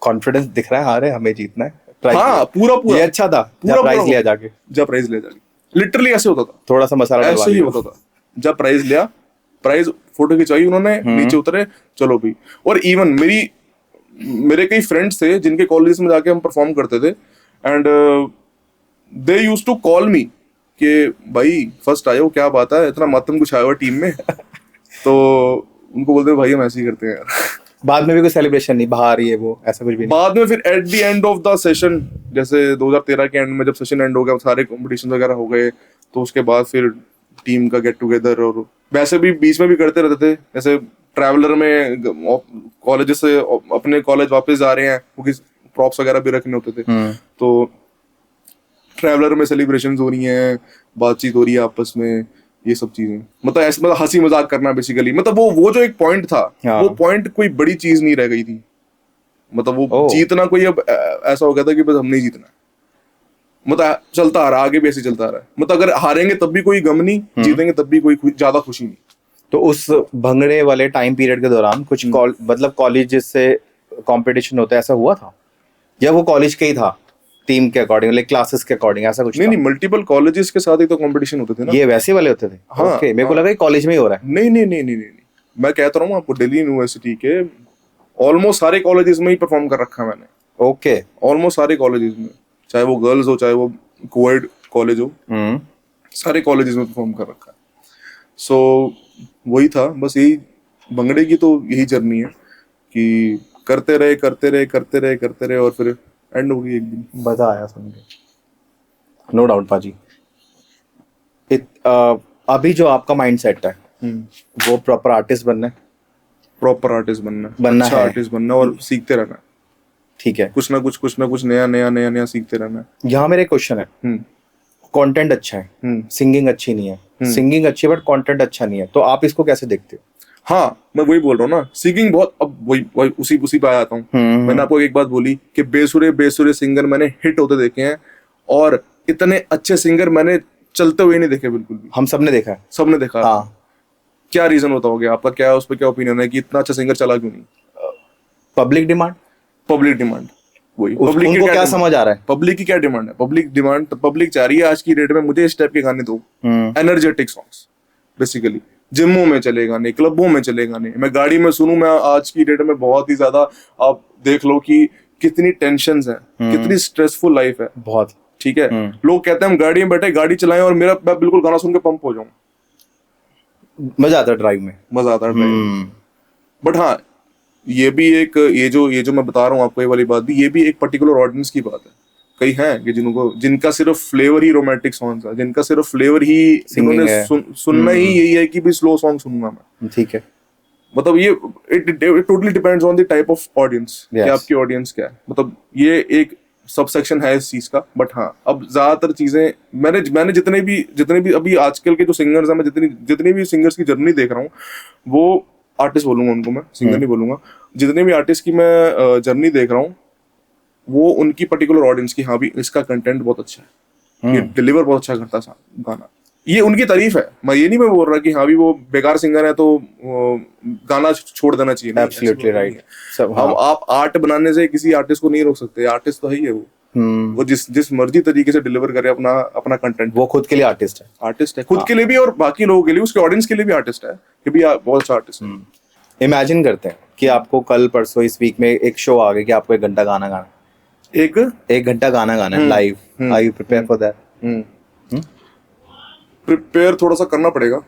कॉन्फिडेंस दिख रहा है, अरे हमें जीतना है। हाँ पूरा ये अच्छा था, पूरा प्राइज लिया जाके, जब प्राइज ले जाके लिटरली ऐसे होता था, थोड़ा सा मसाला ऐसे ही होता था। जब प्राइज लिया, प्राइज फोटो खिंचवाई उन्होंने, नीचे उतरे, चलो भाई। और इवन मेरे कई फ्रेंड्स थे जिनके कॉलेज में जाके हम परफॉर्म करते थे, and they used to call me कि भाई फर्स्ट आए हो, क्या बात है, इतना मातम कुछ आया हुआ टीम में। तो उनको बोलते भाई हम ऐसे ही करते हैं यार। बाद में भी कोई सेलिब्रेशन नहीं, बाहर ये वो ऐसा कुछ भी नहीं? बाद में फिर at the end of the session, जैसे 2013 के एंड में जब सेशन एंड हो गया, सारे कॉम्पिटिशन वगैरह हो गए, तो उसके बाद फिर टीम का गेट टुगेदर, और वैसे भी बीच में भी करते रहते थे। जैसे ट्रैवलर में कॉलेज से अपने कॉलेज वापस जा रहे हैं, क्योंकि प्रॉप्स वगैरह भी रखने होते थे, तो ट्रैवलर में सेलिब्रेशन हो रही हैं, बातचीत हो रही है आपस में, ये सब चीजें, मतलब ऐसे, मतलब हंसी मजाक करना बेसिकली। मतलब वो जो एक पॉइंट था, वो पॉइंट कोई बड़ी चीज नहीं रह गई थी। मतलब वो जीतना कोई अब ऐसा हो गया था कि बस हमने ही जीतना, मतलब चलता आ रहा, आगे भी ऐसे चलता आ रहा है। मतलब अगर हारेंगे तब भी कोई गम नहीं, जीतेंगे तब भी कोई ज्यादा खुशी नहीं। तो उस भंगड़े वाले टाइम पीरियड के दौरान कुछ मतलब कॉलेज से कंपटीशन होता है, ऐसा हुआ था, या वो कॉलेज के ही था टीम के अकॉर्डिंग, लाइक क्लासेस के अकॉर्डिंग, ऐसा कुछ? नहीं, मल्टीपल कॉलेजेस के साथ ही तो कंपटीशन होते थे ना। ये वैसे वाले होते थे? हाँ, ओके, मेरे को लगा कॉलेज में ही हो रहा है। नहीं, मैं कहता रहा हूँ आपको, दिल्ली यूनिवर्सिटी के ऑलमोस्ट सारे कॉलेजेस में ही परफॉर्म कर रखा है मैंने। ओके, ऑलमोस्ट सारे कॉलेजेस में, चाहे वो गर्ल्स हो चाहे वो कोएड कॉलेज हो, सारे कॉलेजेस में परफॉर्म कर रखा है। सो वही था, बस यही भंगड़े की तो यही जर्नी है कि करते रहे और फिर एंड हो गई एक दिन। मजा आया सुन के, नो डाउट पाजी। अभी जो आपका माइंड सेट है वो प्रॉपर आर्टिस्ट बनना है, प्रॉपर आर्टिस्ट बनना अच्छा है, आर्टिस्ट बनना और सीखते रहना। ठीक है, कुछ ना कुछ नया सीखते रहना। यहाँ मेरा क्वेश्चन है, कंटेंट अच्छा है, सिंगिंग अच्छी नहीं है, सिंगिंग अच्छी है बट कंटेंट अच्छा नहीं है, तो आप इसको कैसे देखते हो? हाँ, मैं वही बोल रहा हूँ ना, सिंगिंग बहुत, अब वही उसी पे आ जाता हूँ। मैंने आपको एक बात बोली कि बेसुरे सिंगर मैंने हिट होते देखे हैं, और इतने अच्छे सिंगर मैंने चलते हुए नहीं देखे बिल्कुल भी। हम सबने देखा है, सबने देखा। हाँ। क्या रीजन होता होगा आपका, क्या उस पर क्या ओपिनियन है कि इतना अच्छा सिंगर चला क्यों नहीं? पब्लिक डिमांड वही, पब्लिक को क्या समझ आ रहा है, पब्लिक की क्या डिमांड है? पब्लिक चाह रही है आज की डेट में मुझे इस टाइप के गाने दो, एनर्जेटिक सॉन्ग्स बेसिकली। जिमों में चले गाने, क्लबों में चले गाने, मैं गाड़ी में सुनूं, मैं आज की डेट में बहुत ही ज्यादा, आप देख लो कि कितनी टेंशन्स है, कितनी स्ट्रेसफुल लाइफ है, बहुत। ठीक है, लोग कहते हैं हम गाड़ी में बैठे गाड़ी चलाएं और मैं बिल्कुल गाना सुन के पंप हो जाऊं। मजा आता है ड्राइव में, मजा आता है ड्राइव में। बट हाँ, ये भी एक, ये जो मैं बता रहा हूँ आपको, ये वाली बात भी, ये भी एक पर्टिकुलर ऑडियंस की बात है। कई हैं कि जिनका सिर्फ फ्लेवर ही रोमांटिक सॉन्ग्स है, जिनका सिर्फ फ्लेवर ही, जिन्होंने सुनना ही यही है कि भी स्लो सॉन्ग सुनूंगा मैं। ठीक है, मतलब ये it totally depends on the type of audience, कि आपकी ऑडियंस क्या है। मतलब ये एक सब सेक्शन है इस चीज का। बट हाँ, अब ज्यादातर चीजें मैंने जितने भी अभी आजकल के जो सिंगर्स हैं, मैं जितनी भी सिंगर्स की जर्नी देख रहा हूँ, वो आर्टिस्ट बोलूंगा उनको, मैं सिंगर नहीं बोलूंगा, जितने भी आर्टिस्ट की मैं जर्नी देख रहा हूँ, वो उनकी पर्टिकुलर ऑडियंस की, हाँ भी इसका कंटेंट बहुत अच्छा है, ये डिलीवर बहुत अच्छा करता है गाना, ये उनकी तारीफ है। मैं बोल रहा कि हाँ भी वो बेकार सिंगर है तो गाना छोड़ देना चाहिए। Absolutely right. हम आप आर्ट बनाने से किसी आर्टिस्ट को नहीं रोक सकते, आर्टिस्ट तो है ही है वो जिस मर्जी तरीके से डिलीवर करे अपना कंटेंट। वो खुद के लिए आर्टिस्ट है, खुद के लिए भी और बाकी लोगों के लिए, उसके ऑडियंस के लिए भी आर्टिस्ट है, कि भी बहुत अच्छा आर्टिस्ट है। इमेजिन करते हैं कि आपको कल परसों इस वीक में एक शो आ गया कि आपको 1 घंटा गाना गाना, एक घंटा गाना गाना है live. Are you prepare for that? Prepare थोड़ा सा करना पड़ेगा।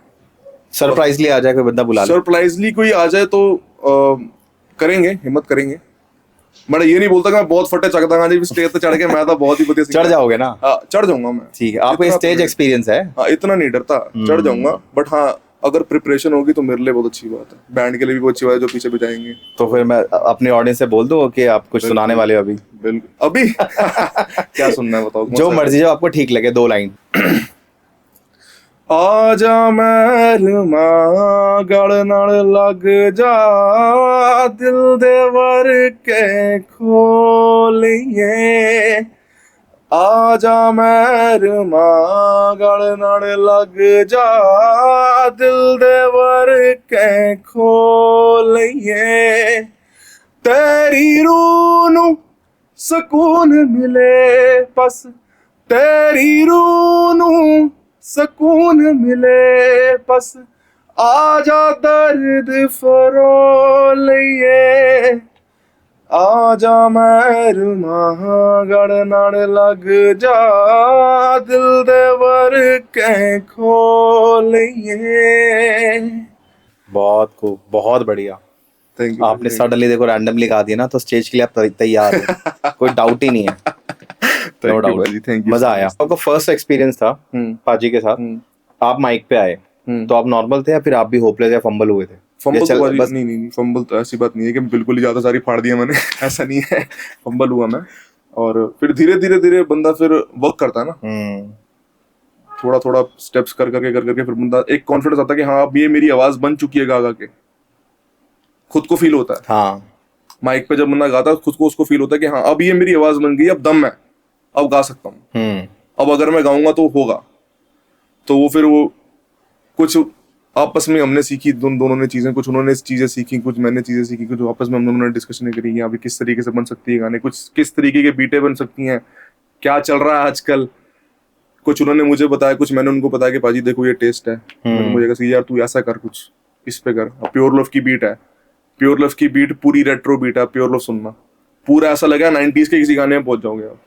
सरप्राइजली आ जाए कोई बंदा, बुला ले, सरप्राइजली कोई आ जाए तो करेंगे, हिम्मत करेंगे। मैं ये नहीं बोलता कि मैं बहुत फटे चकता गांजे भी स्टेज पे चढ़ के मैं तो बहुत ही बढ़िया चढ़ जाओगे ना? चढ़ जाऊंगा मैं। ठीक है, आपको स्टेज एक्सपीरियंस है? हाँ, इतना नहीं डरता, चढ़ जाऊंगा। बट हाँ, अगर प्रिपरेशन होगी तो मेरे लिए बहुत अच्छी बात है, बैंड के लिए भी बहुत अच्छी बात है जो पीछे बजाएंगे। तो फिर मैं अपने ऑडियंस से बोल दूं कि आप कुछ सुनाने वाले हो अभी? बिल्कुल। अभी क्या सुनना है बताओ? जो मर्जी, जो आपको ठीक लगे, 2 लाइन। आजा महरमा गल नाल लग जा, दिल दे वर के खोलिए। आजा महरमा गल नाल लग जा, दिल दे वर के खोलिए। तेरी रूह नू सकून मिले, बस तेरी रूह नू सुकून मिले बस आजा दर्द फरोलिए आजा महरुमा गड़ नाड़ लग जा दिल दे वर के खोलिए। बहुत खूब, बहुत बढ़िया। Thank you. आपने सडनली देखो रैंडमली गा दिया ना, तो स्टेज के लिए आप तैयार हो, कोई डाउट ही नहीं है। No doubt, thank you. मजा आया। आपका फर्स्ट एक्सपीरियंस था पाजी के साथ, आप माइक पे आए तो आप नॉर्मल थे या फिर आप भी होपलेस या फंबल हुए थे? फंबल तो नहीं फंबल तो ऐसी बात नहीं है कि बिल्कुल ही ज्यादा सारी फाड़ दिया मैंने ऐसा नहीं है। फंबल हुआ मैं, और फिर धीरे बंदा फिर वर्क करता है ना, थोड़ा थोड़ा स्टेप्स कर करके फिर बंदा एक कॉन्फिडेंस आता है कि हाँ अब ये मेरी आवाज बन चुकी है गा के, खुद को फील होता है। हाँ, माइक पे जब बंदा गाता है खुद को उसको फील होता है कि हाँ अब ये मेरी आवाज बन गई, अब दम है, अब गा सकता हूँ, अब अगर मैं गाऊंगा तो होगा। तो वो फिर वो कुछ आपस में हमने सीखी, दोनों ने चीजें, कुछ उन्होंने चीजें सीखी, कुछ मैंने चीजें सीखी, कुछ आपस में हम दोनों ने डिस्कशन करी कि अभी किस तरीके से बन सकती है गाने, कुछ किस तरीके के बीटें बन सकती हैं, क्या चल रहा है आजकल। कुछ उन्होंने मुझे बताया, कुछ मैंने उनको बताया कि पाजी देखो ये टेस्ट है, मैंने मुझे कहा यार तू ऐसा कर, कुछ इस पे कर। प्योर लव की बीट है, प्योर लव की बीट पूरी रेट्रो बीट है, प्योर लव सुनना पूरा ऐसा लगा 90s के किसी गाने में पहुंच जाओगे आप।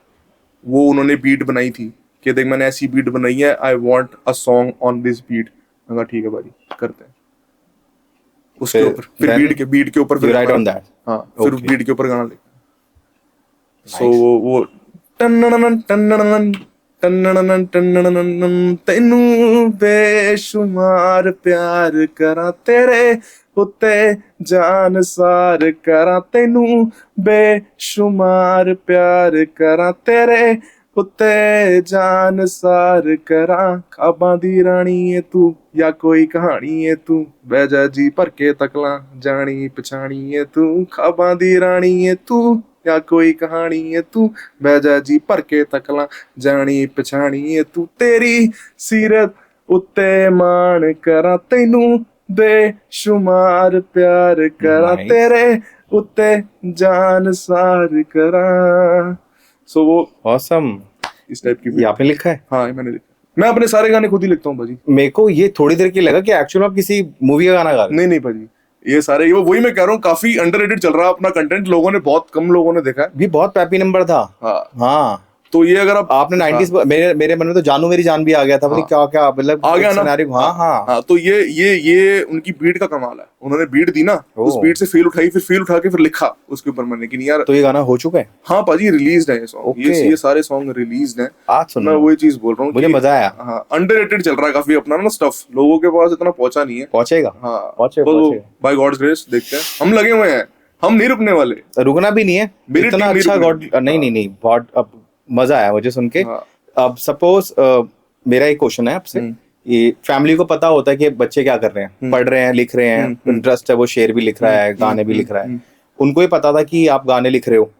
वो उन्होंने बीट बनाई थी कि देख मैंने ऐसी बीट बनाई है, I want a song on this beat. मैं कहा ठीक है भाई करते हैं, उसके ऊपर फिर बीट के ऊपर फिर राइट ऑन दैट। हाँ फिर बीट के ऊपर गाना लिखा। सो वो टन्ननन टन्ननन टन्ननन टन्ननन तैनू बेशुमार प्यार करा तेरे उत्ते जान सार करा, तैनू बेशुमार प्यार करा तेरे उत्ते जान सार करा। खाबां दी रानी है तू या कोई कहानी है तू, बह जा जी भर के तकला जानी पछानी है तू। खाबां दी रानी है तू या कोई कहानी है तू, बह जा जी भर के तकला जानी पछानी है तू। तेरी सीरत उत्ते मान करा, तैनू बेशुमार प्यार करा तेरे उत्ते जान सार करा। सो वो ऑसम, इस टाइप की ये आपने लिखा है? हाँ मैंने लिखा। मैं अपने सारे गाने खुद ही लिखता हूँ भाजी। मेरे को ये थोड़ी देर की लगा कि एक्चुअली आप किसी मूवी का गाना गा रहे हैं। नहीं भाजी, ये सारे ये वही मैं कह रहा हूँ, काफी अंडररेटेड चल रहा है अपना कंटेंट, लोगों ने बहुत कम लोगों ने देखा है। भी बहुत पैपी नंबर था। हाँ तो ये अगर आपने 90s मेरे मन में तो जानू मेरी जान भी आ गया था, पता क्या क्या मतलब आ गया ना। हाँ तो ये उनकी बीट का कमाल है, उन्होंने बीट दी ना, उस बीट से फील उठाई, फिर फील उठा के फिर लिखा उसके ऊपर मैंने कि यार। तो ये गाना हो चुका है? हाँ पाजी रिलीज्ड है ये सॉन्ग, ये सारे सॉन्ग रिलीज्ड हैं। आज सुनना, मैं वही चीज बोल रहा हूँ, मुझे मजा आया। हाँ अंडररेटेड चल रहा है काफी अपना ना स्टफ, लोगों के पास इतना पहुंचा नहीं है। पहुंचेगा, हाँ पहुंचेगा बाय गॉड्स ग्रेस, देखते हैं, हम लगे हुए हैं, हम नहीं रुकने वाले, रुकना भी नहीं है। इतना अच्छा गॉड नहीं बहुत अब मजा आया मुझे सुन के। अब सपोज मेरा एक क्वेश्चन है आपसे, ये फैमिली को पता होता है कि बच्चे क्या कर रहे हैं, पढ़ रहे हैं, लिख रहे हैं, इंटरेस्ट है, वो शेर भी लिख रहा है, गाने भी लिख रहा है, उनको ये पता था कि आप गाने लिख रहे हो,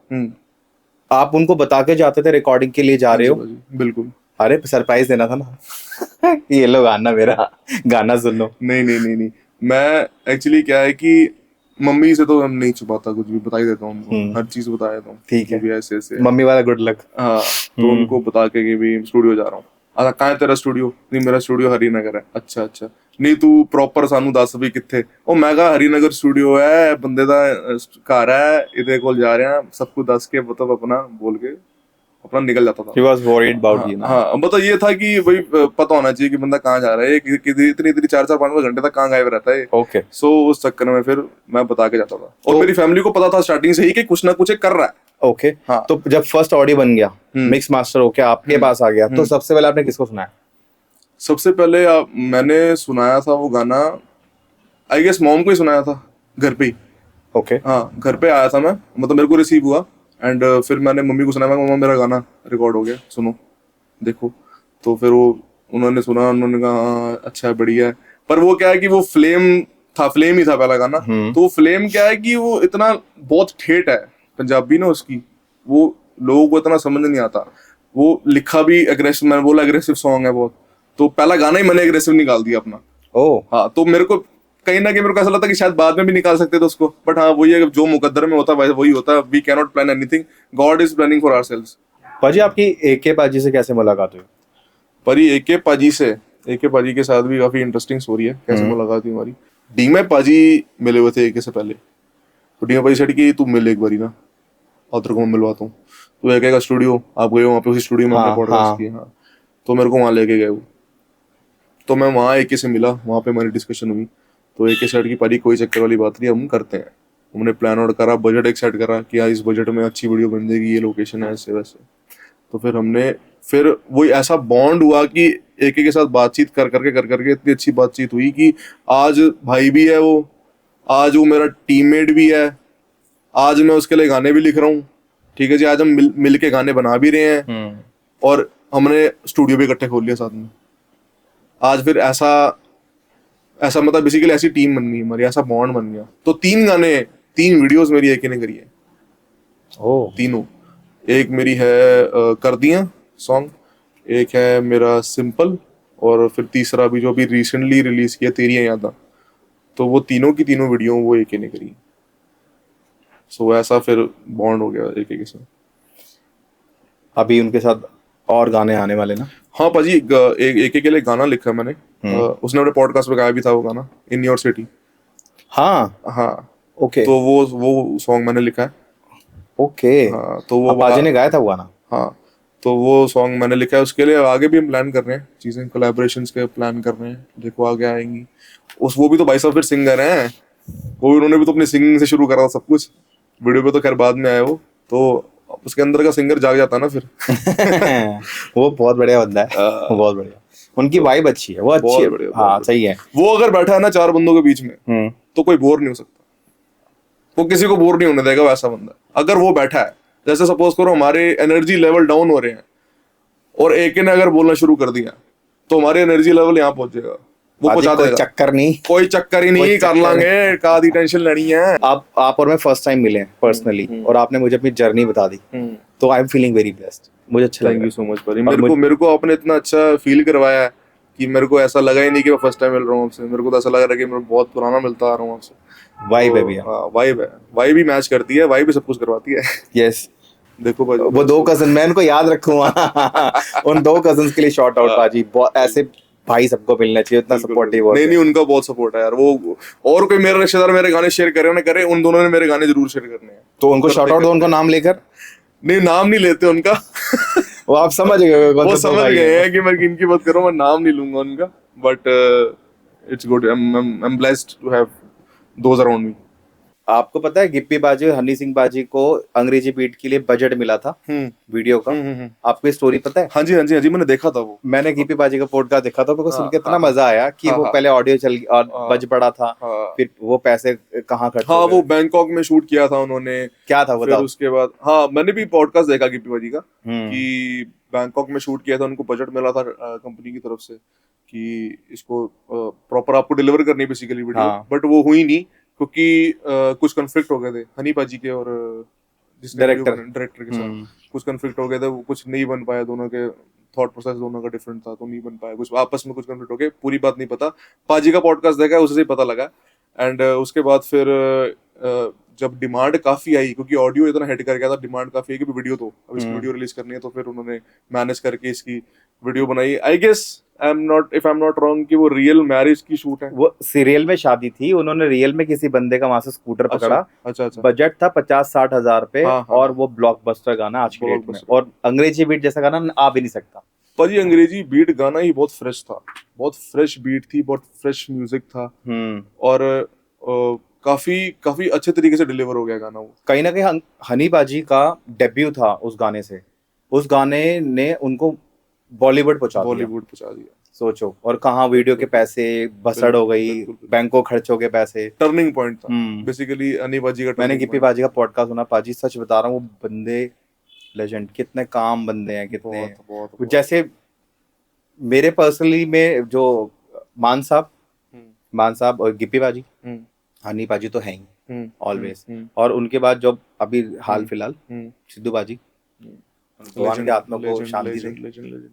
आप उनको बता के जाते थे रिकॉर्डिंग के लिए जा रहे हो? बिल्कुल। अरे सरप्राइज देना था ना ये लो गाना, मेरा गाना सुन लो। नहीं मैं एक्चुअली क्या है कि मम्मी से तो हम नहीं छुपाता, कुछ भी बता ही देता हूँ, हर चीज बता देता हूँ। ठीक है, ऐसे मम्मी वाला गुड लक। हाँ तो उनको बता के कि भी स्टूडियो जा रहा हूँ। अच्छा कहाँ है तेरा स्टूडियो? नहीं मेरा स्टूडियो हरिनगर है। अच्छा नहीं तू प्रॉपर सानू दस भी किथे? ओ मैं कहा हरिनगर स्टूडियो है, बंदे दा घर है, इहदे कोल जा रहे हैं, सब कुछ दस के मतलब अपना बोल के अपना निकल जाता था। He was worried about you ना? हाँ मतलब ये था कि भाई पता होना चाहिए कि बंदा कहाँ जा रहा है, इतनी 4-5 घंटे तक कहाँ गायब रहता है। ओके। सो उस चक्कर में फिर मैं बता के जाता था, और मेरी फैमिली को पता था स्टार्टिंग से ही कि कुछ ना कुछ कर रहा है। ओके। हाँ। तो जब फर्स्ट ऑडियो बन गया, मिक्स मास्टर होके आपके पास आ गया, तो सबसे पहले आपने किसको सुनाया? सबसे पहले मैंने सुनाया था वो गाना, आई गेस मॉम को ही सुनाया था, घर पे ही। ओके। हाँ घर पे आया था मैं, मतलब मेरे को रिसीव हुआ, एंड फिर मैंने मम्मी को सुनाया, मम्मा मेरा गाना रिकॉर्ड हो गया, सुनो देखो। तो फिर वो उन्होंने सुना, उन्होंने कहा हाँ अच्छा बढ़िया है। पर वो क्या है कि वो फ्लेम ही था पहला गाना। तो वो फ्लेम क्या है कि वो इतना बहुत ठेठ है पंजाबी ना उसकी, वो लोगों को इतना समझ नहीं आता। वो लिखा भी एग्रेसिव, मैंने बोला एग्रेसिव सॉन्ग है बहुत, तो पहला गाना ही मैंने एग्रेसिव निकाल दिया अपना। हाँ तो मेरे को कहीं ना कहीं मेरे को ऐसा लगता कि शायद बाद में भी निकाल सकते थे उसको, बट हाँ वही है, जो मुकद्दर में होता है वही होता है। We can not plan anything, God is planning for ourselves. पाजी आपकी AK पाजी से कैसे मुलाकात हुई? पर ये एके पाजी के साथ भी काफी इंटरेस्टिंग स्टोरी है कैसे मुलाकात हुई हमारी। डीमे पाजी मिले हुए थे एके से पहले, तो डीमे पाजी सेट की तू मिल एक बारी ना, और तेरे को मैं मिलवाता हूँ। तो एके का स्टूडियो आप गए हो, वहाँ पे उसी स्टूडियो में हमने पॉडकास्ट किया। हाँ, तो मेरे को वहाँ लेके गए वो, तो मैं वहाँ एके से मिला, वहाँ पे हमारी डिस्कशन हुई। तो एके सेट की पाजी कोई चक्कर वाली बात नहीं, हम करते हैं। हमने प्लान आउट करा, बजट एक सेट करा कि यार इस बजट में अच्छी वीडियो बन जाएगी, ये लोकेशन है, ऐसे वैसे। तो फिर वो ऐसा बॉन्ड हुआ कि एक के साथ बातचीत कर करके इतनी अच्छी बातचीत हुई कि आज भाई भी है वो, आज वो मेरा टीममेट भी है, आज मैं उसके लिए गाने भी लिख रहा हूँ। ठीक है जी, आज हम मिल के गाने बना भी रहे हैं, और हमने स्टूडियो भी इकट्ठे खोल लिया साथ में। आज फिर ऐसा मतलब बेसिकली ऐसी टीम बन गई हमारी, ऐसा बॉन्ड बन गया। तो 3 वीडियोस मेरी एक ही ने करी है, तीनों। एक मेरी है कर दिया सॉन्ग, एक है मेरा सिंपल, और फिर तीसरा भी जो अभी रिसेंटली रिलीज किया तेरी यादा। तो वो तीनों की तीनों वीडियो वो एक ही ने करी। सो ऐसा फिर बॉन्ड हो गया एक के साथ। अभी उनके साथ और गाने आने वाले ना? हाँ पाजी, एक के लिए गाना लिखा है मैंने। उसने अपने पॉडकास्ट में गाया भी था वो गाना, इन योर सिटी। हाँ ओके। तो वो सॉन्ग मैंने लिखा है। ओके। हाँ तो वो पाजी ने गाया था वो गाना? हाँ, तो वो सॉन्ग मैंने लिखा है। उसके लिए आगे भी हम प्लान कर रहे हैं चीजें, कोलैबोरेशंस के प्लान कर रहे हैं, देखो आगे आएंगी। वो भी तो भाई साहब फिर सिंगर हैं, उन्होंने भी तो अपनी सिंगिंग से शुरू करा था सब कुछ। वीडियो पे तो खैर बाद में आए वो, तो उसके अंदर का सिंगर जाग जाता ना फिर। वो बहुत बढ़िया बंदा है, वो बहुत बढ़िया। उनकी वाइब अच्छी है, वो अच्छी है। बढ़िया, हाँ सही है। वो अगर बैठा है ना 4 बंदों के बीच में, तो कोई बोर नहीं हो सकता, वो किसी को बोर नहीं होने देगा वैसा बंदा। अगर वो बैठा है, जैसे सपोज करो हमारे एनर्जी लेवल डाउन हो रहे हैं, और एक ने अगर बोलना शुरू कर दिया, तो हमारे एनर्जी लेवल यहाँ पहुंच जाएगा, वो पहुंचा देगा। कोई चक्कर ही नहीं, कर लांगे, कादी टेंशन लेनी है। आप और मैं फर्स्ट टाइम मिले पर्सनली, और आपने मुझे अपनी जर्नी बता दी, तो I am feeling very blessed. मुझे अच्छा लगा। थैंक यू सो मच भाई, मेरे को आपने इतना अच्छा फील करवाया है कि मेरे को ऐसा लगा ही नहीं कि मैं फर्स्ट टाइम मिल रहा हूँ आपसे। मेरे को तो ऐसा लग रहा है कि मैं बहुत पुराना मिलता आ रहा हूँ आपसे। वाइब है भैया। वाइब है, वाइब भी मैच करती है, वाइब भी सब कुछ करवाती है। यस। देखो भाई, वो 2 कजन मैं उनको याद रखूंगा। उन 2 कजन्स के लिए शॉर्ट आउट बाजी। ऐसे भाई सबको मिलना चाहिए, इतना सपोर्टिव। नहीं, उनका बहुत सपोर्ट है यार। वो और कोई मेरा रिश्तेदार मेरे गाने शेयर करे ना करे, उन दोनों ने मेरे गाने जरूर शेयर करने हैं। तो उनको शॉर्ट आउट दो, उनका नाम लेकर। नहीं, नाम नहीं लेते उनका। वो आप समझ गए, वो समझ गए हैं कि मैं किनकी बात कर रहा हूँ। मैं नाम नहीं लूंगा उनका, but it's good. I am blessed to have those around me. आपको पता है गिप्पी बाजी और हनी सिंह बाजी को अंग्रेजी बीट के लिए बजट मिला था वीडियो का? आपको स्टोरी पता है? हाँ जी, मैंने देखा था वो। मैंने गिप्पी बाजी का पॉडकास्ट देखा था, मेरे को सुन के इतना मजा आया कि वो पहले ऑडियो चल और बज पड़ा था, फिर वो पैसे कहाँ खर्च हाँ, वो बैंकॉक में शूट किया था उन्होंने। क्या था बताओ? फिर उसके बाद हाँ, मैंने भी पॉडकास्ट देखा गिप्पी बाजी का कि बैंकॉक में शूट किया था, उनको बजट मिला था कंपनी की तरफ से कि इसको प्रॉपर आपको डिलीवर करनी बेसिकली वीडियो, बट वो हुई नहीं क्योंकि कुछ कन्फ्लिक्ट हो गए थे हनी पाजी के और डायरेक्टर के साथ। कुछ कन्फ्लिक्ट हो गए थे, वो कुछ नहीं बन पाया, दोनों के थॉट प्रोसेस दोनों का डिफरेंट था, तो नहीं बन पाया। कुछ आपस में कुछ कन्फ्लिक्ट हो गए, पूरी बात नहीं पता। पाजी का पॉडकास्ट देखा, उसे ही पता लगा। एंड उसके बाद फिर जब डिमांड काफी आई, क्योंकि ऑडियो इतना हिट कर गया था, डिमांड काफी आई कि वीडियो तो अब इसकी वीडियो रिलीज करनी है, तो फिर उन्होंने मैनेज करके इसकी वीडियो बनाई। I guess if I am not wrong कि वो रियल मैरिज की शूट है। वो सीरियल में शादी थी, उन्होंने रियल में किसी बंदे का वहां से स्कूटर पकड़ा। अच्छा। बजट था 50-60 हजार पे। हाँ। और वो ब्लॉकबस्टर गाना आज के डेट में, और अंग्रेजी बीट जैसा गाना आ भी नहीं सकता। पर ये अंग्रेजी बीट गाना ही बहुत फ्रेश था, बहुत फ्रेश बीट थी, बहुत फ्रेश म्यूजिक था, और काफी अच्छे तरीके से डिलीवर हो गया गाना। वो कहीं ना कहीं हनी बाजी का डेब्यू था उस गाने से। उस गाने ने उनको बॉलीवुड पहुंचा दिया। सोचो, और कहाँ वीडियो के पैसे बसड़ हो गई, बैंकों खर्च हो गए पैसे। टर्निंग पॉइंट था बेसिकली हनी बाजी का। मैंने गिप्पी बाजी का पॉडकास्ट सुना पाजी, सच बता रहा हूँ, वो बंदे लेजेंड, कितने काम बंदे हैं, कितने बहुत। जैसे मेरे पर्सनली में जो मान साहब और गिप्पी बाजी, हनी बाजी तो है ही ऑलवेज, और उनके बाद जो अभी हाल फिलहाल सिद्धू बाजी, भगवान की आत्मा को शांति दे।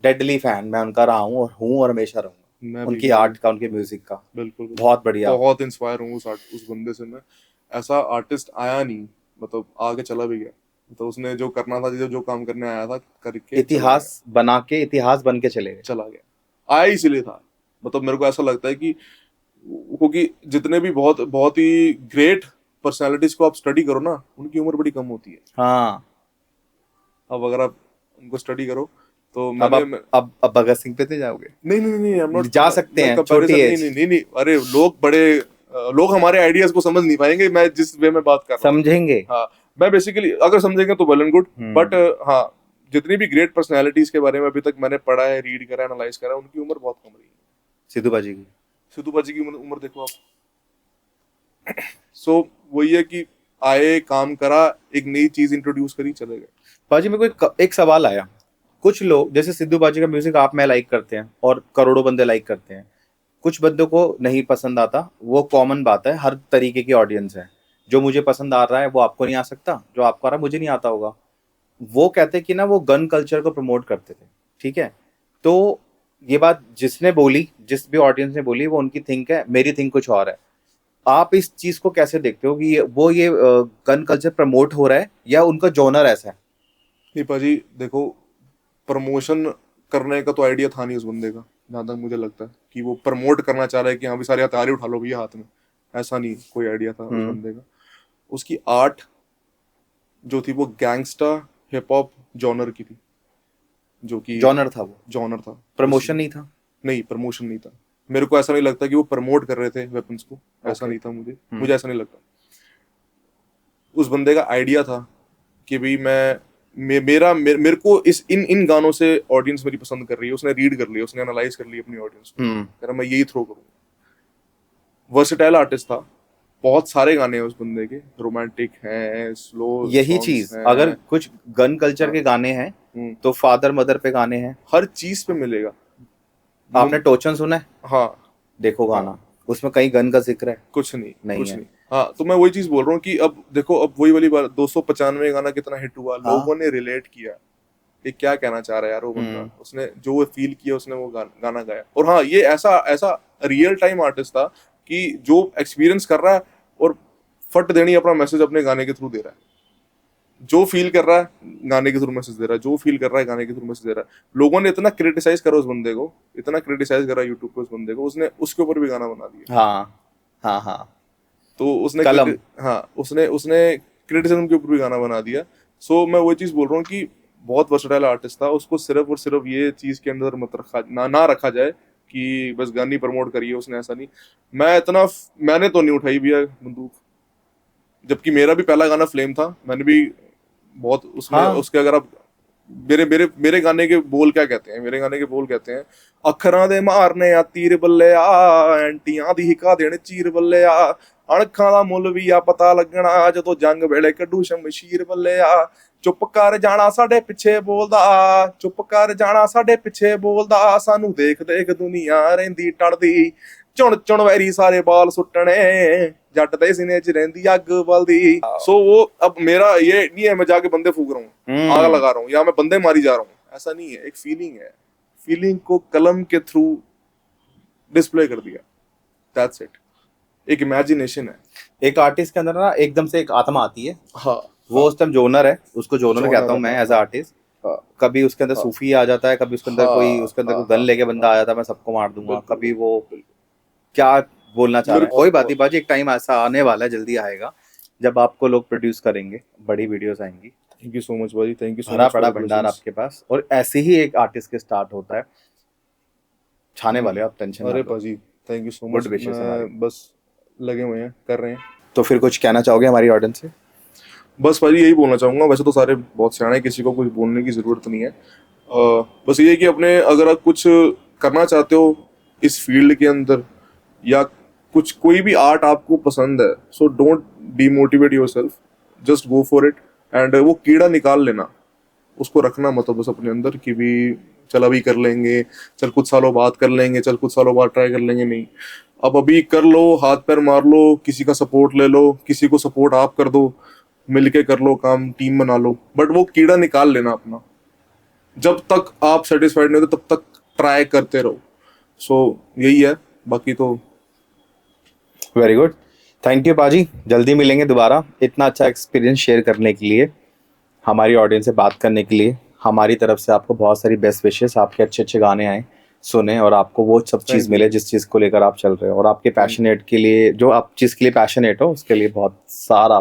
डेडली फैन मैं उनका रहा हूँ और हमेशा रहूंगा, उनकी आर्ट का, उनके म्यूजिक का। बिल्कुल बहुत बढ़िया, बहुत इंस्पायर हूँ उस बंदे से मैं। ऐसा आर्टिस्ट आया नहीं, मतलब आगे चला भी गया, तो उसने जो करना था, जो काम करने आया था करके इतिहास बना के, इतिहास बन के चले गए। चला गया। आया इसलिए था, मतलब मेरे को ऐसा लगता है कि क्योंकि जितने भी बहुत बहुत ही ग्रेट पर्सनालिटीज को आप स्टडी करो ना, उनकी उम्र बड़ी कम होती है। हाँ, अब अगर आप उनको स्टडी करो तो अब मैंने अब भगत सिंह पे तो जाओगे? नहीं नहीं नहीं, आई एम नॉट, जा सकते मैं हैं, कंपैरिजन छोटी नहीं एज। नहीं नहीं नहीं, अरे लोग बड़े लोग हमारे आइडियाज को समझ नहीं पाएंगे, मैं जिस वे में बात कर रहा हूँ। समझेंगे। हाँ, मैं बेसिकली अगर समझेंगे तो वेल एंड गुड, बट हाँ, जितनी भी ग्रेट पर्सनालिटीज के बारे में अभी तक मैंने पढ़ा है, रीड करा है, एनालाइज करा है, उनकी उम्र बहुत कम रही है। सिद्धू बाजी की। सिद्धू बाजी की उम्र देखो आप। सो वही है कि आए, काम करा, एक नई चीज इंट्रोड्यूस करी, चले गए। बाजी मेरे को एक सवाल आया। कुछ लोग जैसे सिद्धू बाजी का म्यूजिक आप मैं लाइक करते हैं और करोड़ों बंदे लाइक करते हैं, कुछ बंदों को नहीं पसंद आता, वो कॉमन बात है, हर तरीके की ऑडियंस है। जो मुझे पसंद आ रहा है वो आपको नहीं आ सकता, जो आपको आ रहा है मुझे नहीं आता होगा। वो कहते कि ना वो गन कल्चर को प्रमोट करते थे, ठीक है। तो ये बात जिसने बोली, जिस भी ऑडियंस ने बोली, वो उनकी थिंक है, मेरी थिंक कुछ और है। आप इस चीज को कैसे देखते हो कि ये गन कल्चर प्रमोट हो रहा है या उनका जॉनर ऐसा है? नहीं पाजी देखो, प्रमोशन करने का तो आइडिया था नहीं उस बंदे का, जहां तक मुझे लगता है कि वो प्रमोट करना चाह रहा है कि हाँ भी सारे हथियार उठा लो भैया हाथ में, ऐसा नहीं कोई आइडिया था उस बंदे का। उसकी आर्ट जो थी वो गैंगस्टर हिप हॉप जॉनर की थी, जो कि जॉनर था वो, जॉनर था, प्रमोशन नहीं था। नहीं प्रमोशन नहीं था। मेरे को ऐसा नहीं लगता कि वो प्रमोट कर रहे थे वेपन्स को, ऐसा Okay. नहीं था, मुझे ऐसा नहीं लगता। उस बंदे का आइडिया था कि भाई मेरे को इस इन गानों से ऑडियंस मेरी पसंद कर रही है, उसने रीड कर लिया, उसने एनालाइज कर लिया अपनी ऑडियंस को, कह रहा मैं यही थ्रो करूंगा। वर्सेटाइल आर्टिस्ट था, बहुत सारे गाने हैं उस बंदे के, रोमांटिक हैं, स्लो यही चीज अगर कुछ गन कल्चर के गाने हैं तो फादर मदर पे गाने हैं, हर चीज पे मिलेगा। आपने टोचन सुना है? हाँ, देखो गाना, उसमें कहीं गन का जिक्र है? कुछ नहीं, कुछ है। नहीं। हाँ, तो मैं वही चीज बोल रहा हूँ कि अब देखो, अब वही वाली बात, 295 गाना कितना हिट हुआ, लोगों ने रिलेट किया, ये क्या कहना चाह रहा है यार वो बंदा, उसने जो वो फील किया उसने वो गाना गाया। और हाँ, ये ऐसा ऐसा रियल टाइम आर्टिस्ट था कि जो एक्सपीरियंस कर रहा है और फट देनी अपना मैसेज अपने गाने के थ्रू दे रहा है, जो फील कर रहा है गाने के थ्रू मैसेज दे रहा है, जो फील कर रहा है गाने के थ्रू मैसेज दे रहा है। लोगों ने इतना क्रिटिसाइज करा उस बंदे को, इतना क्रिटिसाइज करा यूट्यूब पे उस बंदे को, उसने उसके ऊपर भी गाना बना दिया। हाँ। तो उसने कलम। हाँ, उसने क्रिटिसिज्म के ऊपर भी गाना बना दिया। सो मैं वो चीज बोल रहा हूँ कि बहुत वर्सेटाइल आर्टिस्ट था, उसको सिर्फ और सिर्फ ये चीज के अंदर मत रखा ना रखा जाए कि बस गानी प्रमोट करिए उसने, ऐसा नहीं। मैंने तो नहीं उठाई भैया बंदूक, जबकि मेरा भी पहला गाना फ्लेम था, मैंने भी बहुत उसमें उसके अगर आप मेरे गाने के बोल क्या कहते हैं, मेरे गाने के बोल कहते हैं, अखरां दे मारने आ तीर बल्ले आ, एंटियां दी हिका देने चीर बल्ले आ, अणखां दा मुੱਲ ਵੀ ਆ ਪਤਾ ਲੱਗਣਾ ਜਦੋਂ ਜੰਗ ਵੇਲੇ ਕੱਢੂ ਸ਼ਮਸ਼ੀਰ ਬੱਲੇ ਆ, ਚੁੱਪ ਕਰ ਜਾਣਾ ਸਾਡੇ ਪਿੱਛੇ ਬੋਲਦਾ, ਚੁੱਪ ਕਰ ਜਾਣਾ ਸਾਡੇ ਪਿੱਛੇ ਬੋਲਦਾ, ਸਾਨੂੰ ਦੇਖ ਦੇਖ ਦੁਨੀਆ ਰਹਿੰਦੀ ਟੜਦੀ, ਚੁਣ ਚੁਣ ਵੈਰੀ ਸਾਰੇ ਬਾਲ ਸੁੱਟਣੇ, जट दे सीने च रहंदी अग बलदी। सो वो अब मेरा ये नहीं है मैं जाके बंदे फूक रहा हूँ, आग लगा रहा हूँ, या मैं बंदे मारी जा रहा हूँ, ऐसा नहीं है। एक फीलिंग है, फीलिंग को कलम के थ्रू डिस्प्ले कर दिया, दैट्स इट। एक इमेजिनेशन है, एक आर्टिस्ट के अंदर ना एकदम से एक आत्मा आती है। हाँ, वो उस टाइम जोनर है, उसको जोनर कहता हूँ मैं एज आर्टिस्ट। कभी उसके अंदर सूफी आ जाता है, कभी उसके अंदर उसके अंदर कोई गन लेके बंदा आ जाता है, मैं सबको मार दूंगा, कभी वो क्या बोलना चाह रहा है। कोई बात नहीं बाजी, एक टाइम ऐसा आने वाला है, जल्दी आएगा, जब आपको लोग प्रोड्यूस करेंगे, बड़ी वीडियोस आएंगी। थैंक यू सो मच भाई, थैंक यू सो मच। हरा पड़ा भंडार आपके पास, और ऐसे ही एक आर्टिस्ट के स्टार्ट होता है, छाने वाले आप टेंशन। अरे भाजी थैंक यू सो मच, बस लगे हुए हैं, कर रहे हैं। तो फिर कुछ कहना चाहोगे हमारी ऑडियंस से? बस भाजी यही बोलना चाहूंगा, वैसे तो सारे बहुत सियाने, किसी को कुछ बोलने की जरूरत नहीं है। बस ये कि अपने अगर आप कुछ करना चाहते हो इस फील्ड के अंदर, या कुछ कोई भी आर्ट आपको पसंद है, so don't demotivate yourself, just go for it. And वो कीड़ा निकाल लेना, उसको रखना मतलब बस अपने अंदर कि भी चल अभी कर लेंगे, चल कुछ सालों बाद कर लेंगे, चल कुछ सालों बाद ट्राई कर लेंगे, नहीं। अब अभी कर लो, हाथ पैर मार लो, किसी का सपोर्ट ले लो, किसी को सपोर्ट आप कर दो, मिलके कर लो काम, टीम बना लो, बट वो कीड़ा निकाल लेना अपना। जब तक आप सेटिस्फाइड नहीं होते तब तक ट्राई करते रहो। सो यही है, बाकी तो वेरी गुड, थैंक यू पाजी, जल्दी मिलेंगे दोबारा, इतना अच्छा एक्सपीरियंस शेयर करने के लिए। हमारी ऑडियंस से बात करने के लिए। हमारी तरफ से आपको बहुत सारी बेस्ट विशेस, आपके अच्छे अच्छे गाने आए, सुने और आपको वो सब चीज़ मिले जिस चीज़ को लेकर आप चल रहे हो, और आपके पैशनेट के लिए, जो आप जिस के लिए पैशनेट हो उसके लिए बहुत सारा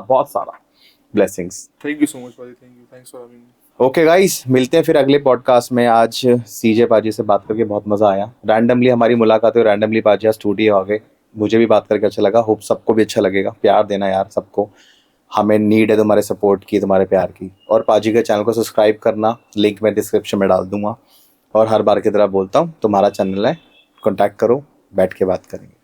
blessings. Thank you so much पाजी, thank you, thanks for having me. Okay guys, मिलते हैं फिर अगले पॉडकास्ट में। आज सीजे पाजी से बात करके बहुत मज़ा आया। रैंडमली हमारी मुलाकात हुई, रैंडमली पाजी आज स्टूडियो आ गए। मुझे भी बात करके अच्छा लगा, होप सबको भी अच्छा लगेगा। प्यार देना यार सबको, हमें नीड है तुम्हारे सपोर्ट की, तुम्हारे प्यार की। और पाजी के चैनल को सब्सक्राइब करना, लिंक मैं डिस्क्रिप्शन में डाल दूंगा। और हर बार की तरह बोलता हूँ, तुम्हारा चैनल है, कॉन्टैक्ट करो, बैठ के बात करेंगे।